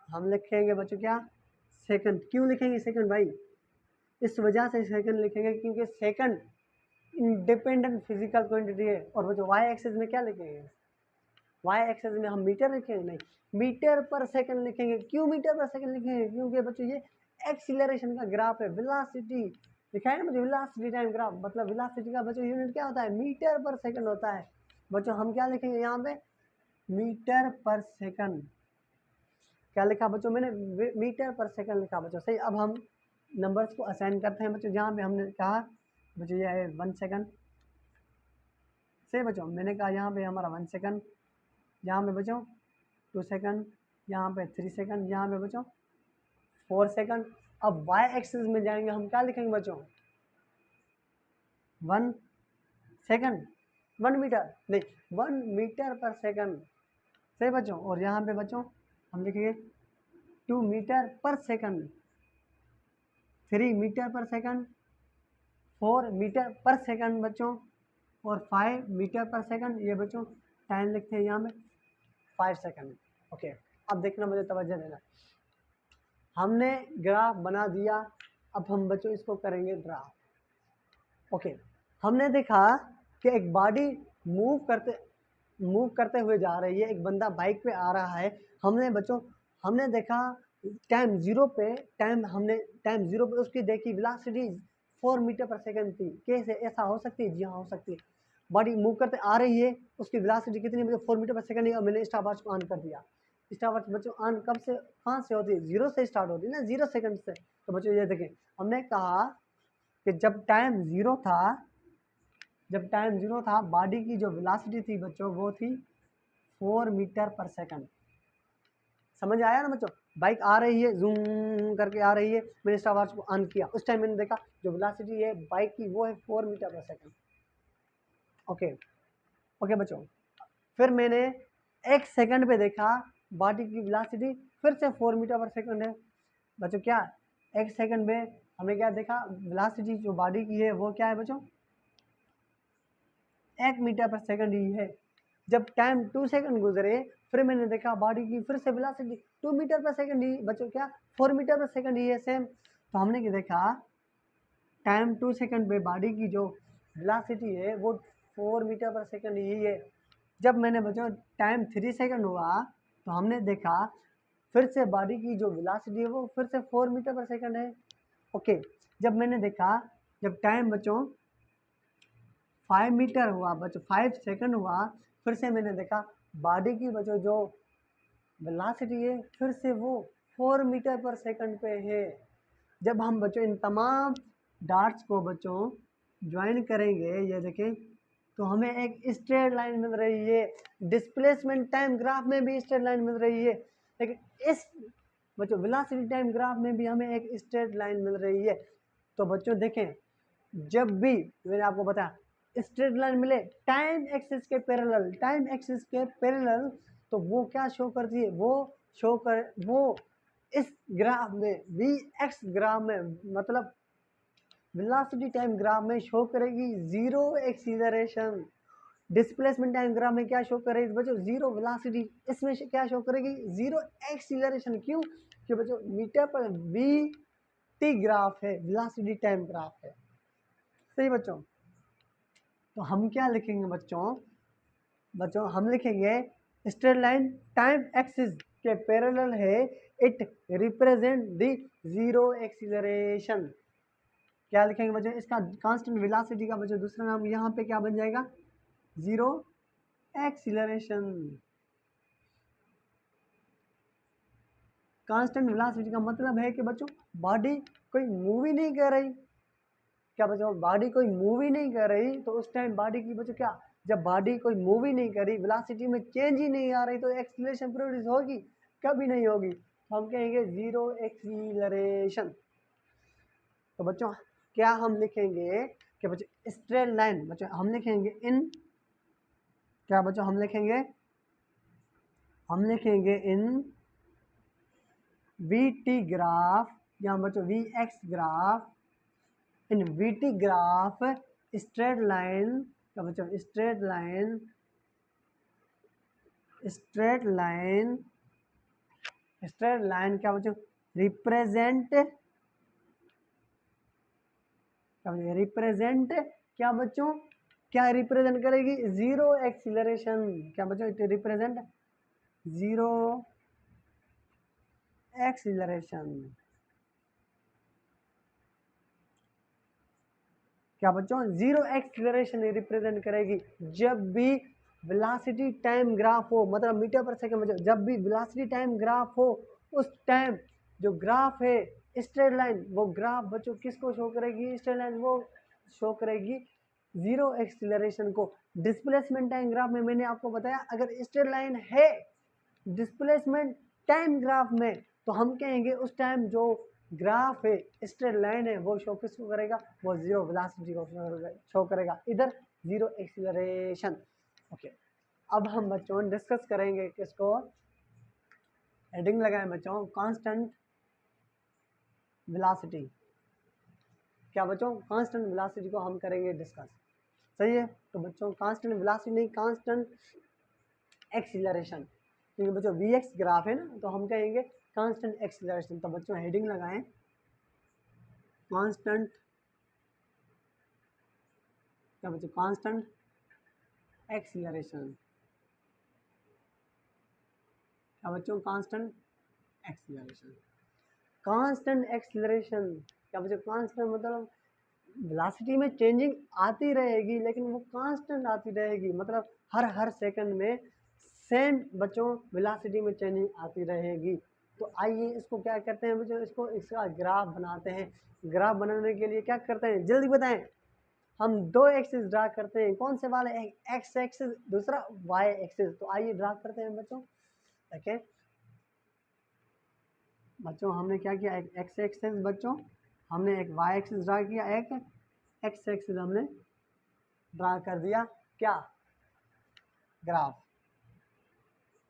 [SPEAKER 1] हम लिखेंगे बच्चों क्या, सेकंड। क्यों लिखेंगे सेकंड भाई, इस वजह से सेकंड लिखेंगे क्योंकि सेकंड इंडिपेंडेंट फिजिकल क्वांटिटी है। और बच्चों वाई एक्सिस में क्या लिखेंगे, वाई एक्सिस में हम मीटर लिखेंगे, नहीं मीटर पर सेकंड लिखेंगे। क्यों मीटर पर सेकंड लिखेंगे, क्योंकि बच्चों ये एक्सीलरेशन का ग्राफ है, वेलोसिटी लिखा है ना बच्चों, वेलोसिटी टाइम ग्राफ, मतलब वेलोसिटी का बच्चों यूनिट क्या होता है, मीटर पर सेकंड होता है। बच्चों हम क्या लिखेंगे यहाँ पे, मीटर पर सेकंड। क्या लिखा बच्चों मैंने, मीटर पर सेकंड लिखा बच्चों, सही। अब हम नंबर्स को असाइन करते हैं बच्चों। जहाँ पे हमने कहा बच्चों ये है 1 सेकंड, सही बच्चों। मैंने कहा यहाँ पे हमारा 1 सेकंड, यहाँ पे बच्चों 2 सेकंड, यहाँ पे 3 सेकंड, यहाँ पे बच्चों 4 सेकंड। अब वाई एक्सिस में जाएंगे हम क्या लिखेंगे बच्चों, 1 सेकंड, 1 मीटर नहीं 1 मीटर पर सेकंड, सही बच्चों। और यहाँ पे बच्चों हम लिखेंगे 2 metre per second, 3 metre per second, 4 metre per second बच्चों, और 5 मीटर पर सेकंड। ये बच्चों टाइम लिखते हैं यहाँ पे 5 सेकंड। ओके अब देखना, मुझे तवज्जो देना। हमने ग्राफ बना दिया, अब हम बच्चों इसको करेंगे ड्रा। ओके हमने देखा कि एक बॉडी मूव करते हुए जा रही है, एक बंदा बाइक पे आ रहा है। हमने देखा टाइम जीरो पे उसकी देखी वेलोसिटी 4 मीटर पर सेकंड थी। कैसे ऐसा हो सकती है, जी हाँ हो सकती है। बॉडी मूव करते आ रही है, उसकी वेलोसिटी कितनी, मतलब 4 मीटर पर सेकंड है। और मैंने स्टॉपवॉच को ऑन कर दिया। स्टॉपवॉच बच्चों ऑन कब से, कहाँ से होती है, 0 से स्टार्ट होती है ना, 0 सेकंड से। तो बच्चों ये देखें, हमने कहा कि जब टाइम ज़ीरो था बॉडी की जो वेलोसिटी थी बच्चों वो थी 4 मीटर पर सेकंड। समझ आया ना बच्चों? बाइक आ रही है, जूम करके आ रही है, मैंने स्टॉप वॉच को ऑन किया, उस टाइम मैंने देखा जो वेलोसिटी है बाइक की वो है 4 metre per second. Okay okay बच्चों, फिर मैंने 1 सेकंड पे देखा बॉडी की वेलोसिटी फिर से 4 मीटर पर सेकंड है। बच्चों क्या 1 सेकंड में हमने क्या देखा, वेलोसिटी जो बॉडी की है वो क्या है बच्चों, 1 मीटर पर सेकंड ही है। जब टाइम 2 सेकंड गुजरे फिर मैंने देखा बॉडी की फिर से वेलोसिटी 2 मीटर पर सेकंड ही बच्चों, क्या 4 मीटर पर सेकंड ही है सेम। तो हमने क्या देखा, टाइम 2 सेकंड पे बॉडी की जो वेलोसिटी है वो 4 मीटर पर सेकंड ही है। जब मैंने बच्चों टाइम 3 सेकंड हुआ तो हमने देखा फिर से बॉडी की जो वेलोसिटी है वो फिर से 4 मीटर पर सेकंड है। ओके, जब मैंने देखा जब टाइम बच्चों 5 मीटर हुआ बच्चों, 5 सेकंड हुआ, फिर से मैंने देखा बॉडी की बच्चों जो वेलोसिटी है फिर से वो 4 मीटर पर सेकंड पे है। जब हम बच्चों इन तमाम डार्ट्स को बच्चों ज्वाइन करेंगे, ये देखें, तो हमें एक स्ट्रेट लाइन मिल रही है। डिस्प्लेसमेंट टाइम ग्राफ में भी स्ट्रेट लाइन मिल रही है, लेकिन इस बच्चों वेलोसिटी टाइम ग्राफ में भी हमें एक स्ट्रेट लाइन मिल रही है। तो बच्चों देखें, जब भी मैंने आपको बताया स्ट्रेट लाइन मिले टाइम एक्सिस के पैरेलल, तो वो क्या शो करती है, वो इस ग्राफ में वी एक्स ग्राफ में मतलब वेलोसिटी टाइम ग्राफ में शो करेगी zero acceleration. Displacement time graph में क्या शो करेगी बच्चों, जीरो वेलोसिटी। इसमें क्या शो करेगी, जीरो एक्सीलरेशन। क्यों? कि बच्चों मीटर पर वी टी ग्राफ है, वेलोसिटी टाइम ग्राफ है। सही बच्चों? तो हम क्या लिखेंगे बच्चों हम लिखेंगे स्ट्रेट लाइन टाइम एक्सिस के पैरेलल है, it represent the zero acceleration. क्या लिखेंगे बच्चों, इसका कांस्टेंट वेलोसिटी का बच्चों दूसरा नाम यहाँ पे क्या बन जाएगा, जीरो एक्सीलरेशन। कांस्टेंट वेलोसिटी का मतलब है कि बच्चों बॉडी कोई मूव ही नहीं कर रही। क्या बच्चों बॉडी कोई मूव ही नहीं कर रही, तो उस टाइम बॉडी की बच्चों क्या, जब बॉडी कोई मूव ही नहीं करी, वेलोसिटी में चेंज ही नहीं आ रही, तो एक्सीलरेशन प्रोड्यूस होगी, कभी नहीं होगी। तो हम कहेंगे जीरो एक्सीलरेशन। तो बच्चों क्या हम लिखेंगे कि बच्चों स्ट्रेट लाइन, बच्चों हम लिखेंगे इन, क्या बच्चों हम लिखेंगे इन वी टी ग्राफ, या बच्चों V X graph, in V T graph straight line का बच्चों स्ट्रेट लाइन क्या बच्चों रिप्रेजेंट क्या बच्चों, क्या रिप्रेजेंट करेगी, जीरो एक्सीलरेशन। क्या बच्चों रिप्रेजेंट जीरो एक्सीलरेशन। क्या बच्चों जीरो एक्सीलरेशन रिप्रेजेंट करेगी जब भी वेलोसिटी टाइम ग्राफ हो, मतलब मीटर पर सेकंड बच्चों, जब भी वेलोसिटी टाइम ग्राफ हो उस टाइम जो ग्राफ है स्ट्रेट लाइन, वो ग्राफ बच्चों किसको शो करेगी, स्ट्रेट लाइन वो शो करेगी जीरो एक्सीलरेशन को। डिस्प्लेसमेंट टाइम ग्राफ में मैंने आपको बताया अगर स्ट्रेट लाइन है डिस्प्लेसमेंट टाइम ग्राफ में, तो हम कहेंगे उस टाइम जो ग्राफ है स्ट्रेट लाइन है वो शो किसको करेगा, वो जीरो वेलोसिटी को शो करेगा, इधर जीरो एक्सीलरेशन। ओके, अब हम बच्चों डिस्कस करेंगे किसको, हेडिंग लगाएं बच्चों कांस्टेंट वेलोसिटी। क्या बच्चों कांस्टेंट वेलोसिटी को हम करेंगे डिस्कस, सही है। तो बच्चों कांस्टेंट वेलोसिटी नहीं, कांस्टेंट एक्सीलरेशन, क्योंकि बच्चों वी एक्स ग्राफ है ना, तो हम कहेंगे कांस्टेंट एक्सीलरेशन। तो बच्चों हेडिंग लगाएं कांस्टेंट, क्या बच्चों कांस्टेंट एक्सीलरेशन। क्या बच्चों कांस्टेंट एक्सीलरेशन, कांस्टेंट एक्सीलरेशन। क्या बच्चों कांस्टेंट मतलब वेलोसिटी में चेंजिंग आती रहेगी लेकिन वो कांस्टेंट आती रहेगी, मतलब हर सेकंड में सेम बच्चों वेलोसिटी में चेंजिंग आती रहेगी। तो आइए इसको क्या करते हैं बच्चों, इसको इसका ग्राफ बनाते हैं। ग्राफ बनाने के लिए क्या करते हैं जल्दी बताएं। हम दो एक्सिस ड्रा करते हैं, कौन से वाले, एक्स एक्सिस, दूसरा वाई एक्सिस। तो आइए ड्रा करते हैं बच्चों। देखिए बच्चों हमने क्या किया, एक एक्स एक्सिस बच्चों, हमने एक वाई एक्सिस ड्रा किया, एक एक्स एक्सिस हमने ड्रा कर दिया, क्या, ग्राफ।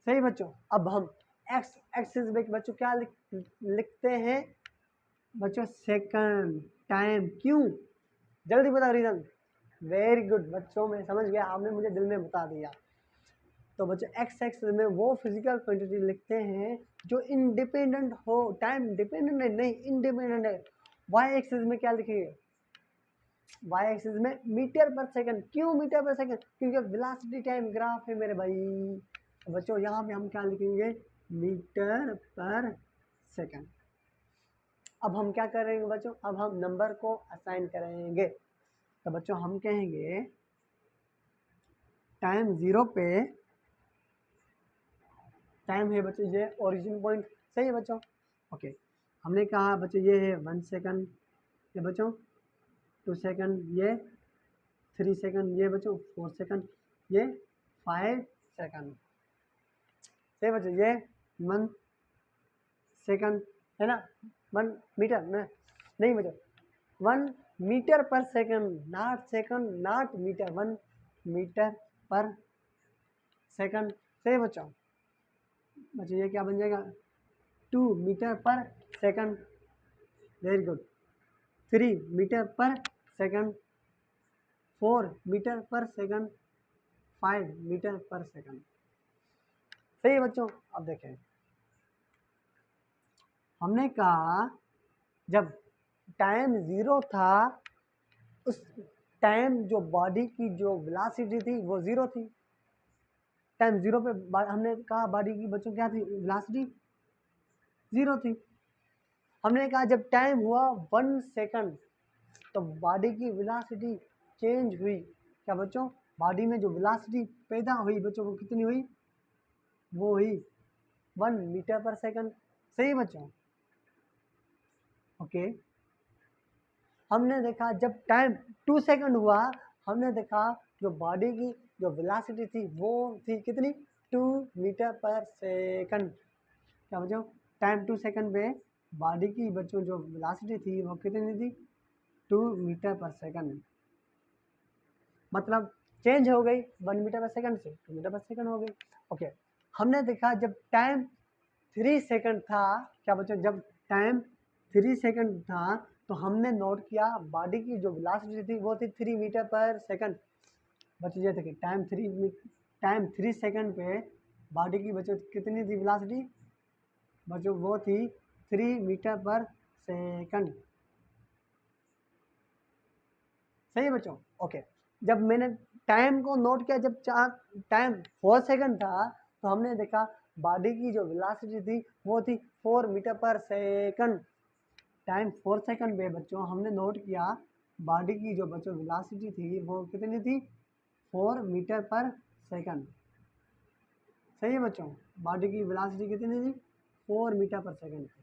[SPEAKER 1] सही बच्चों। अब हम एक्स एक्सिस में बच्चों क्या लिखते हैं बच्चों, सेकंड टाइम। क्यों, जल्दी बताओ रीजन। वेरी गुड बच्चों, मैं समझ गया, आपने मुझे दिल में बता दिया। तो बच्चों एक्स एक्सिस में वो फिजिकल क्वांटिटी लिखते हैं जो इंडिपेंडेंट हो, टाइम डिपेंडेंट है नहीं, इंडिपेंडेंट है। वाई एक्सिस में क्या लिखेंगे, वाई एक्सिस में मीटर पर सेकंड। क्यों मीटर पर सेकंड, क्योंकि वेलोसिटी टाइम ग्राफ है मेरे भाई। तो बच्चों यहाँ पे हम क्या लिखेंगे, मीटर पर सेकंड। अब हम क्या करेंगे बच्चों, अब हम नंबर को असाइन करेंगे। तो बच्चों हम कहेंगे टाइम 0 पे, टाइम है बच्चों ये ओरिजिन पॉइंट। सही है बच्चों। ओके, हमने कहा बच्चों ये है 1 सेकंड, ये बच्चों 2 सेकंड, ये 3 सेकंड, ये बच्चों 4 सेकंड, ये 5 सेकंड। सही बच्चों, ये 1 सेकंड है ना, 1 मीटर नहीं बच्चों, 1 metre per second, not second not metre, 1 metre per second. सही बच्चों। बच्चों ये क्या बन जाएगा, 2 metre per second, very good. 3 metre per second, 4 metre per second, 5 metre per second. सही है बच्चों। अब देखें, हमने कहा जब टाइम 0 था, उस टाइम जो बॉडी की जो वेलोसिटी थी वो 0 थी। टाइम 0 पे हमने कहा बॉडी की बच्चों क्या थी, वेलोसिटी 0 थी। हमने कहा जब टाइम हुआ 1 सेकंड तो बॉडी की वेलोसिटी चेंज हुई। क्या बच्चों, बॉडी में जो वेलोसिटी पैदा हुई बच्चों वो कितनी हुई, वो हुई 1 मीटर पर सेकंड। सही बच्चों। ओके, हमने देखा जब टाइम 2 सेकंड हुआ, हमने देखा जो बॉडी की जो वेलोसिटी थी वो थी कितनी, 2 मीटर पर सेकंड। क्या बच्चों, टाइम 2 सेकंड पे बॉडी की बच्चों जो वेलोसिटी थी वो कितनी थी, 2 मीटर पर सेकंड। मतलब चेंज हो गई 1 मीटर पर सेकंड से 2 मीटर पर सेकंड हो गई। ओके, हमने देखा जब टाइम 3 सेकंड था, क्या बच्चों, जब टाइम 3 सेकंड था तो हमने नोट किया बॉडी की जो वेलोसिटी थी वो थी 3 मीटर पर सेकंड। बच्चों ये देखिए टाइम 3 सेकंड पे बॉडी की बच्चों कितनी थी वेलोसिटी, बच्चों वो थी 3 मीटर पर सेकंड। सही है बच्चों। ओके, जब मैंने टाइम को नोट किया, जब टाइम 4 सेकंड था तो हमने देखा बॉडी की जो वेलोसिटी थी वो थी 4 metre per second. Time 4 second पे बच्चों हमने नोट किया बॉडी की जो बच्चों वेलोसिटी थी वो कितनी थी, 4 मीटर पर सेकंड। सही है बच्चों, बॉडी की वेलोसिटी कितनी थी, 4 मीटर पर सेकंड थी।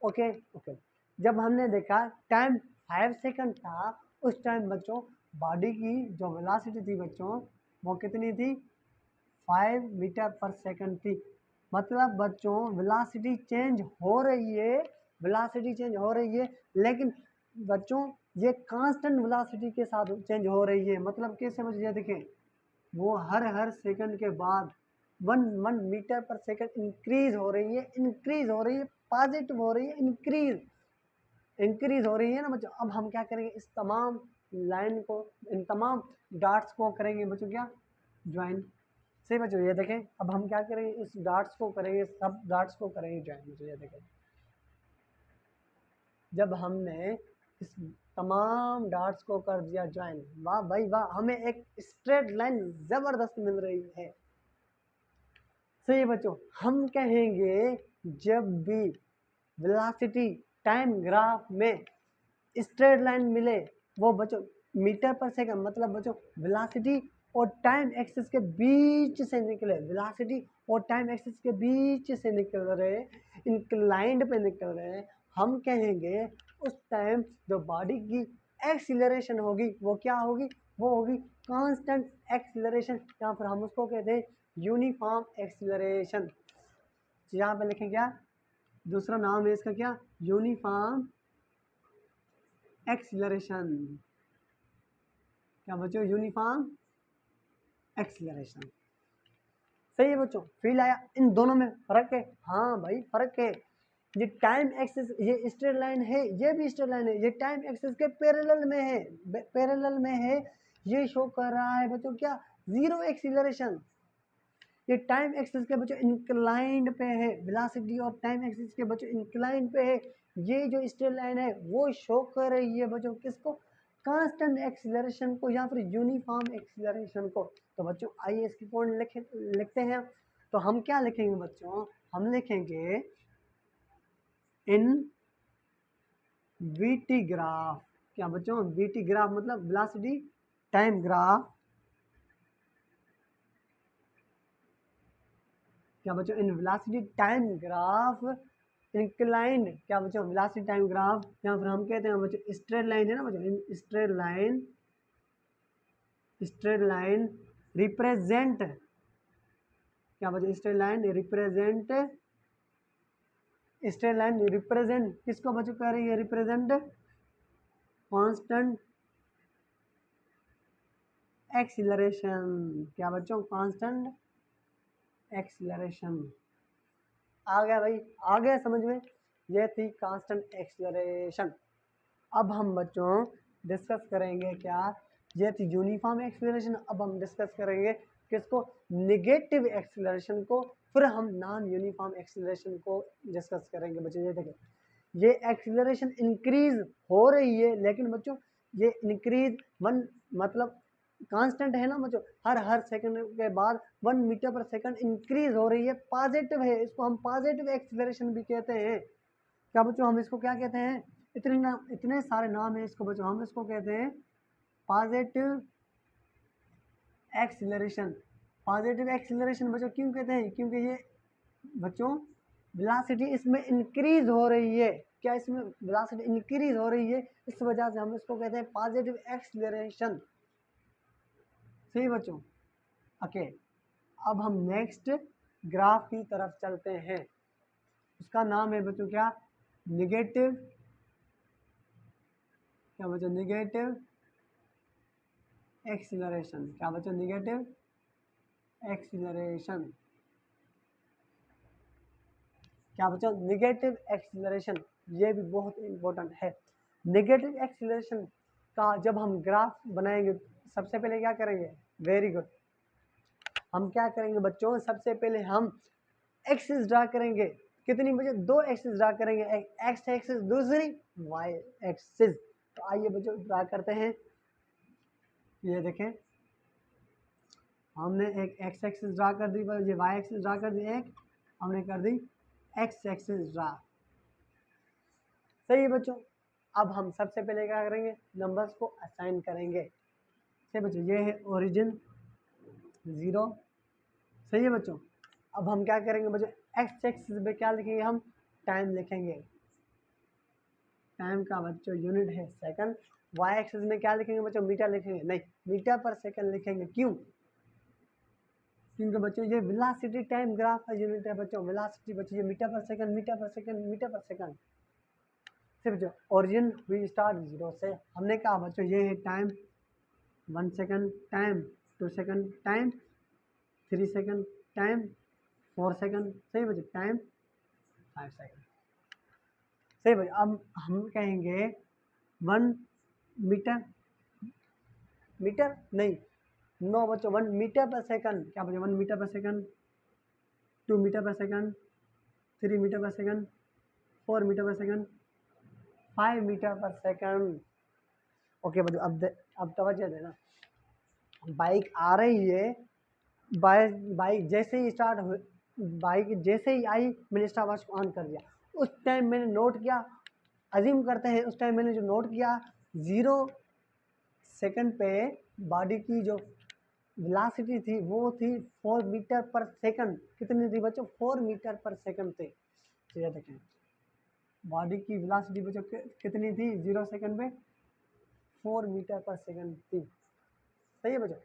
[SPEAKER 1] ओके ओके, जब हमने देखा टाइम 5 सेकंड था, उस टाइम बच्चों बॉडी की जो वेलोसिटी थी बच्चों वो कितनी थी, 5 मीटर पर सेकंड थी। मतलब बच्चों वेलोसिटी चेंज हो रही है, वेलोसिटी चेंज हो रही है, लेकिन बच्चों ये कांस्टेंट वेलोसिटी के साथ चेंज हो रही है। मतलब कैसे बच्चों, ये देखें वो हर सेकंड के बाद 1 मीटर पर सेकंड इंक्रीज हो रही है, इंक्रीज हो रही है, पॉजिटिव हो रही है, इंक्रीज हो रही है ना बच्चों। अब हम क्या करेंगे, इस तमाम लाइन को, इन तमाम डॉट्स को करेंगे बच्चों क्या, ज्वाइन। सही बच्चों, ये देखें अब हम क्या करेंगे, इस डॉट्स को करेंगे, सब डॉट्स को करेंगे ज्वाइन। बच्चों ये देखें, जब हमने इस तमाम डॉट्स को कर दिया ज्वाइन, वाह भाई वाह, हमें एक स्ट्रेट लाइन जबरदस्त मिल रही है। सही बच्चों, हम कहेंगे जब भी वेलोसिटी टाइम ग्राफ में स्ट्रेट लाइन मिले वो बच्चों मीटर पर सेकंड, मतलब बच्चों वेलोसिटी और टाइम एक्सिस के बीच से निकले, वेलोसिटी और टाइम एक्सिस के बीच से निकल रहे, इंक्लाइंड पे निकल रहे, हम कहेंगे उस टाइम जो बॉडी की एक्सीलरेशन होगी वो क्या होगी, वो होगी कांस्टेंट एक्सीलरेशन, या फिर हम उसको कहते हैं यूनिफॉर्म एक्सीलरेशन। यहाँ पे लिखें क्या, दूसरा नाम है इसका क्या, यूनिफॉर्म एक्सीलरेशन। क्या बच्चों, यूनिफॉर्म एक्सीलरेशन। सही है बच्चों, फील आया, इन दोनों में फर्क है, हाँ भाई फर्क है। ये टाइम एक्सिस, ये स्ट्रेट लाइन है, ये भी स्ट्रेट लाइन है, ये टाइम एक्सिस के पैरेलल में है, पैरेलल में है, ये शो कर रहा है बच्चों क्या, जीरो एक्सीलरेशन। ये टाइम एक्सिस के बच्चों इंक्लाइंड पे है, वेलोसिटी और टाइम एक्सिस के बच्चों इंक्लाइंड पे है। ये जो स्ट्रेट लाइन है वो शो कर रही है बच्चों किसको, कांस्टेंट एक्सीलरेशन को या फिर यूनिफॉर्म एक्सीलरेशन को। तो बच्चों आइए इसकी पॉइंट लिखते हैं। तो हम क्या लिखेंगे बच्चों, हम लिखेंगे इन वीटी ग्राफ। क्या बच्चों, वीटी ग्राफ मतलब वेलोसिटी टाइम ग्राफ। क्या बच्चों, in velocity time graph inclined, क्या बच्चों वेलोसिटी टाइम ग्राफ, या फिर हम कहते हैं बच्चों स्ट्रेट लाइन है ना बच्चों, in straight line, straight line represent, क्या बच्चों straight line represent, straight line represent किसको बच्चों कह रही है, रिप्रेजेंट कांस्टेंट एक्सीलरेशन। क्या बच्चों, कांस्टेंट एक्सीलरेशन। आ गया भाई, आ गया समझ में, ये थी कांस्टेंट एक्सीलरेशन। अब हम बच्चों डिस्कस करेंगे क्या, ये थी यूनिफॉर्म एक्सीलरेशन। अब हम डिस्कस करेंगे किसको, नेगेटिव एक्सीलरेशन को, फिर हम नॉन यूनिफॉर्म एक्सीलरेशन को डिस्कस करेंगे बच्चों। ये देखें, ये एक्सीलरेशन इंक्रीज हो रही है, लेकिन बच्चों ये इंक्रीज वन मतलब कांस्टेंट है ना बच्चों, हर सेकंड के बाद 1 मीटर पर सेकंड इंक्रीज हो रही है, पॉजिटिव है, इसको हम पॉजिटिव एक्सीलरेशन भी कहते हैं। क्या बच्चों, हम इसको क्या कहते हैं, इतने सारे नाम है इसको बच्चों, हम इसको कहते हैं पॉजिटिव एक्सीलरेशन। पॉजिटिव एक्सीलरेशन बच्चों क्यों कहते हैं, क्योंकि ये बच्चों वेलोसिटी इसमें इंक्रीज हो रही है, क्या इसमें वेलोसिटी इंक्रीज हो रही है, इस वजह से हम इसको कहते हैं पॉजिटिव एक्सीलरेशन। सही बच्चों, ओके। अब हम नेक्स्ट ग्राफ की तरफ चलते हैं, उसका नाम है बच्चों क्या, निगेटिव, क्या बच्चों निगेटिव एक्सीलरेशन। क्या बच्चों, निगेटिव एक्सीलरेशन। क्या बच्चों, निगेटिव एक्सीलरेशन, ये भी बहुत इंपॉर्टेंट है। निगेटिव एक्सीलरेशन का जब हम ग्राफ बनाएंगे, सबसे पहले क्या करेंगे, वेरी गुड, हम क्या करेंगे बच्चों, सबसे पहले हम एक्सिस ड्रा करेंगे। कितनी बच्चों, 2 एक्सिस ड्रा करेंगे, एक एक्स एक्सिस, दूसरी वाई एक्सिस। तो आइए बच्चों ड्रा करते हैं। ये देखें, हमने एक एक्स एक्सिस ड्रा कर दी, ये वाई एक्सिस ड्रा कर दी, एक हमने कर दी एक्स एक्सिस ड्रा। सही है बच्चों। अब हम सबसे पहले क्या करेंगे, नंबर्स को असाइन करेंगे। सही बच्चों, ये है ओरिजिन 0। सही है बच्चों। अब हम क्या करेंगे बच्चों, एक्स एक्सिस पे क्या लिखेंगे, हम टाइम लिखेंगे, टाइम का बच्चों यूनिट है सेकंड। वाई एक्सिस में क्या लिखेंगे बच्चों, मीटर लिखेंगे, नहीं मीटर पर सेकंड लिखेंगे। क्यों, क्योंकि बच्चों ये वेलोसिटी टाइम ग्राफ का यूनिट है बच्चों, वेलोसिटी बच्चों ये metre per second, metre per second, metre per second. सिर्फ बच्चों ओरिजिन वी स्टार्ट 0 से, हमने कहा बच्चों ये है time 1 second, time 2 second, time 3 second, time 4 second. सही बच्चों, टाइम 5 सेकंड। सही बच्चों। अब हम कहेंगे 1 मीटर, मीटर नहीं, नो बच्चों 1 मीटर पर सेकंड। क्या बच्चों, 1 metre per second, 2 metre per second, 3 metre per second, 4 metre per second, 5 metre per second. Okay बच्चों, अब तवज्जो देना, बाइक आ रही है, बाइक जैसे ही स्टार्ट हुई, बाइक जैसे ही आई मैंने स्टॉप वॉच ऑन कर दिया, उस टाइम मैंने नोट किया, अज्यूम करते हैं उस टाइम मैंने जो नोट किया 0 सेकंड पे बॉडी की जो वेलोसिटी थी वो थी 4 मीटर पर सेकंड। कितनी थी बच्चों? 4 मीटर पर सेकंड थे। तो ये देखें बॉडी की वेलोसिटी बच्चों कितनी थी 0 सेकंड में? 4 मीटर पर सेकंड थी। सही है बच्चों।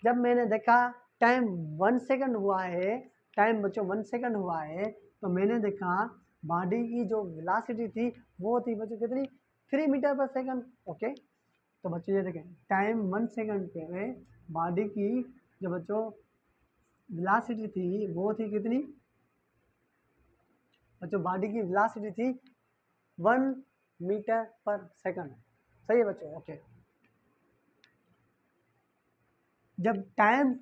[SPEAKER 1] जब मैंने देखा टाइम 1 सेकंड हुआ है, टाइम बच्चों 1 सेकंड हुआ है, तो मैंने देखा बॉडी की जो वेलोसिटी थी वो थी बच्चों कितनी? 3 मीटर पर सेकंड। ओके, तो बच्चों ये देखें टाइम 1 सेकंड पे बॉडी की जो बच्चों वेलोसिटी थी वो थी कितनी बच्चों? बॉडी की वेलोसिटी थी 1 मीटर पर सेकंड। सही है बच्चों। ओके, जब टाइम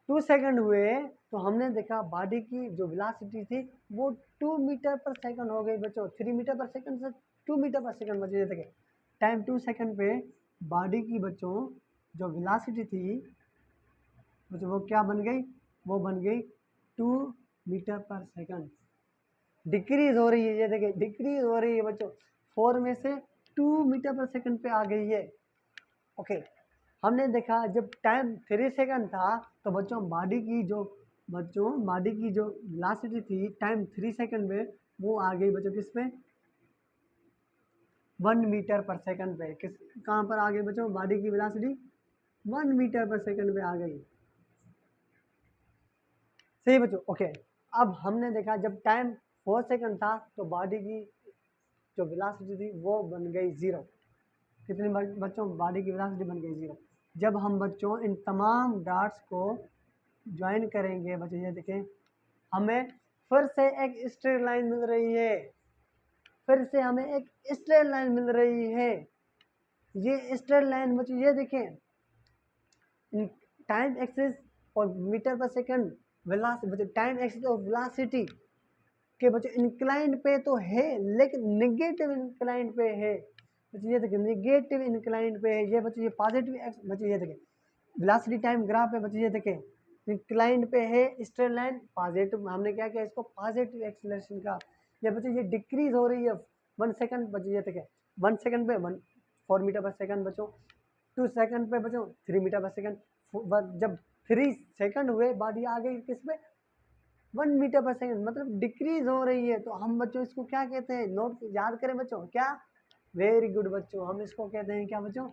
[SPEAKER 1] 2 सेकंड हुए तो हमने देखा बॉडी की जो वेलोसिटी थी वो 2 मीटर पर सेकंड हो गई बच्चों। 3 मीटर पर सेकंड से 2 मीटर पर सेकंड बच्चों। ये देखें टाइम 2 सेकंड पे बॉडी की बच्चों जो वेलोसिटी थी बच्चों वो क्या बन गई? वो बन गई 2 मीटर पर सेकंड। डिक्रीज हो रही है, ये देखिए डिक्रीज हो रही है बच्चों, 4 में से 2 मीटर पर सेकंड पे आ गई है। ओके, हमने देखा जब टाइम 3 सेकंड था तो बच्चों बॉडी की जो वेलोसिटी थी टाइम 3 सेकंड में वो आ गई बच्चों किस पे? 1 मीटर पर सेकंड पे। किस कहाँ पर आ गई बच्चों? बॉडी की वेलोसिटी 1 मीटर पर सेकंड पे आ गई। सही बच्चों। ओके, अब हमने देखा जब टाइम 4 सेकंड था तो बॉडी की जो वेलोसिटी थी वो बन गई 0। कितनी बच्चों? बॉडी की वेलोसिटी बन गई 0। जब हम बच्चों इन तमाम डॉट्स को ज्वाइन करेंगे बच्चों ये देखें हमें फिर से एक स्ट्रेट लाइन मिल रही है। फिर से हमें एक स्ट्रेट लाइन मिल रही है। ये स्ट्रेट लाइन बच्चों ये देखें टाइम एक्सिस और metre per second velocity, time axis और वेलोसिटी के बच्चों इंक्लाइंड पे तो है लेकिन निगेटिव इंक्लाइंड पे है बच्चों। ये देखिए निगेटिव इंक्लाइंड पे है। ये बच्चों ये पॉजिटिव एक्स बच्चों ये देखिए वेलोसिटी टाइम ग्राफ है बच्चों। ये देखें इंक्लाइंड पे है स्ट्रेट लाइन पॉजिटिव। हमने क्या किया इसको? पॉजिटिव एक्सीलरेशन का। ये बच्चों ये डिक्रीज हो रही है 1 सेकंड बच्चों। ये देखें 1 सेकंड पे 4 मीटर पर सेकंड बच्चों। 2 सेकंड पे बच्चों 3 मीटर पर सेकंड। जब 3 सेकंड हुए बॉडी आ गई किस पे? 1 मीटर पर सेकंड, मतलब डिक्रीज हो रही है। तो हम बच्चों इसको क्या कहते हैं? नोट याद करें बच्चों क्या? वेरी गुड बच्चों, हम इसको कहते हैं क्या बच्चों?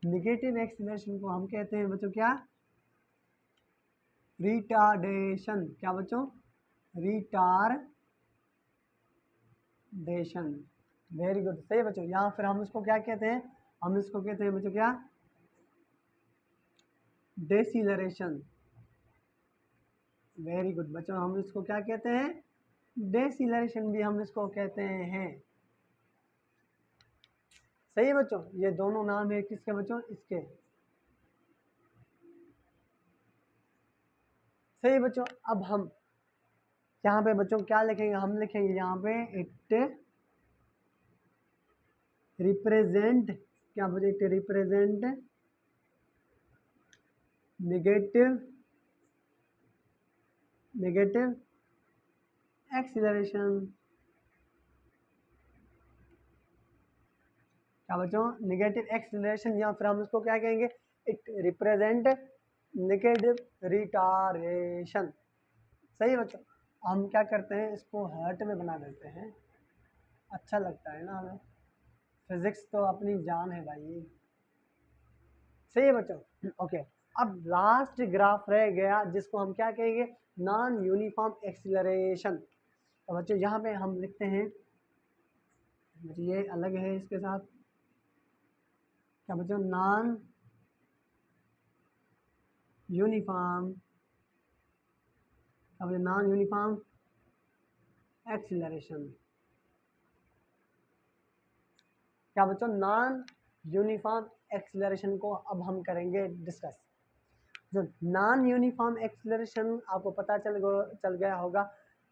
[SPEAKER 1] निगेटिव एक्सीलरेशन को हम कहते हैं बच्चों क्या? रिटार्डेशन। क्या बच्चों? रिटार्डेशन। वेरी गुड, सही बच्चों। यहाँ फिर हम इसको क्या कहते हैं? हम इसको कहते हैं बच्चों क्या? डेसिलरेशन। वेरी गुड बच्चों, हम इसको क्या कहते हैं? डेसिलरेशन भी हम इसको कहते हैं। सही है बच्चों, ये दोनों नाम है किसके बच्चों? इसके। सही है बच्चों। अब हम यहाँ पे बच्चों क्या लिखेंगे? हम लिखेंगे यहाँ पे इट रिप्रेजेंट। क्या बच्चों? It represent negative acceleration. क्या बच्चों? नेगेटिव एक्सीलरेशन, या फिर हम इसको क्या कहेंगे? It represent negative retardation. सही बच्चों। हम क्या करते हैं इसको हर्ट में बना देते हैं, अच्छा लगता है ना हमें। फिजिक्स तो अपनी जान है भाई। सही है बच्चों। ओके, अब लास्ट ग्राफ रह गया जिसको हम क्या कहेंगे? Non uniform acceleration. तो बच्चों यहाँ पे हम लिखते हैं बच्चों ये अलग है इसके साथ। क्या बच्चों? Non uniform. क्या बच्चों? Non uniform acceleration. क्या बच्चों? नॉन यूनिफॉर्म एक्सीलरेशन को अब हम करेंगे डिस्कस। जो नॉन यूनिफॉर्म एक्सीलरेशन आपको पता चल गया होगा,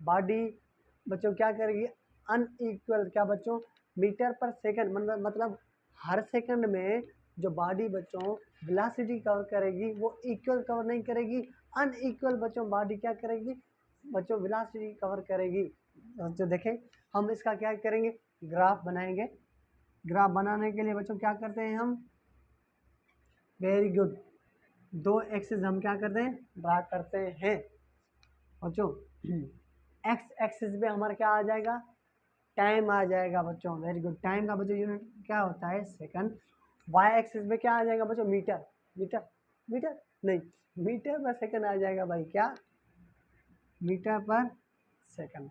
[SPEAKER 1] बॉडी बच्चों क्या करेगी? अनइक्वल। क्या बच्चों? मीटर पर सेकंड, मतलब हर सेकंड में जो बॉडी बच्चों वेलोसिटी कवर करेगी वो इक्वल कवर नहीं करेगी, अनइक्वल बच्चों बॉडी क्या करेगी बच्चों? वेलोसिटी कवर करेगी। जो देखें हम इसका क्या करेंगे? ग्राफ बनाएंगे। ग्राफ बनाने के लिए बच्चों क्या करते हैं हम? वेरी गुड, दो एक्सिस हम क्या करते हैं, ड्रा करते हैं बच्चों। एक्स एक्सिस पे हमारा क्या आ जाएगा, टाइम आ जाएगा बच्चों। वेरी गुड, टाइम का बच्चों यूनिट क्या होता है, सेकंड। वाई एक्सिस पे क्या आ जाएगा बच्चों, मीटर। मीटर मीटर नहीं, मीटर पर सेकंड आ जाएगा भाई, क्या, मीटर पर सेकंड।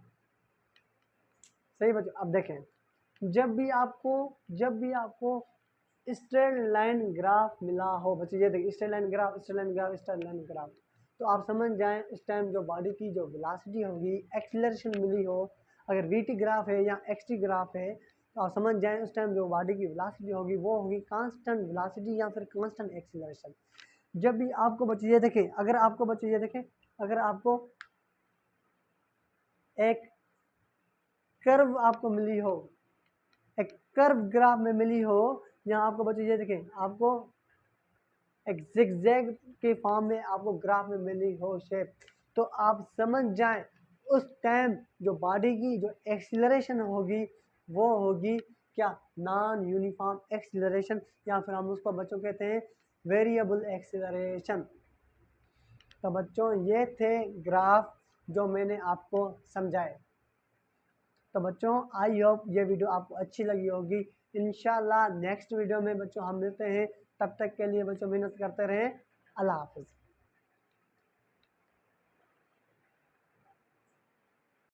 [SPEAKER 1] सही बच्चों। अब देखें, जब भी आपको स्ट्रेट लाइन ग्राफ मिला हो बच्चों, ये देखिए straight line graph, straight line graph, straight line graph, तो आप समझ जाएं इस टाइम जो बॉडी की जो वेलोसिटी होगी, एक्सीलरेशन मिली हो, अगर वीटी ग्राफ है या एक्सटी ग्राफ है, तो आप समझ जाएं उस टाइम जो बॉडी की वेलोसिटी होगी वो होगी कांस्टेंट वेलोसिटी या फिर कांस्टेंट एक्सीलरेशन। जब भी आपको बच्चों ये देखें, अगर आपको बच्चों ये देखें, अगर आपको एक कर्व आपको मिली हो, एक कर्व ग्राफ में मिली हो, यहाँ आपको बच्चों ये देखें, आपको एक जिगजैग के फॉर्म में आपको ग्राफ में मिली हो शेप, तो आप समझ जाएं उस टाइम जो बॉडी की जो एक्सीलरेशन होगी वो होगी क्या, नॉन यूनिफॉर्म एक्सीलरेशन, या फिर हम उसको बच्चों कहते हैं वेरिएबल एक्सीलरेशन। तो बच्चों ये थे ग्राफ जो मैंने आपको समझाए। तो बच्चों आई होप ये वीडियो आपको अच्छी लगी होगी। इंशाल्लाह नेक्स्ट वीडियो में बच्चों हम मिलते हैं, तब तक के लिए बच्चों मेहनत करते रहें। अल्लाह हाफिज़।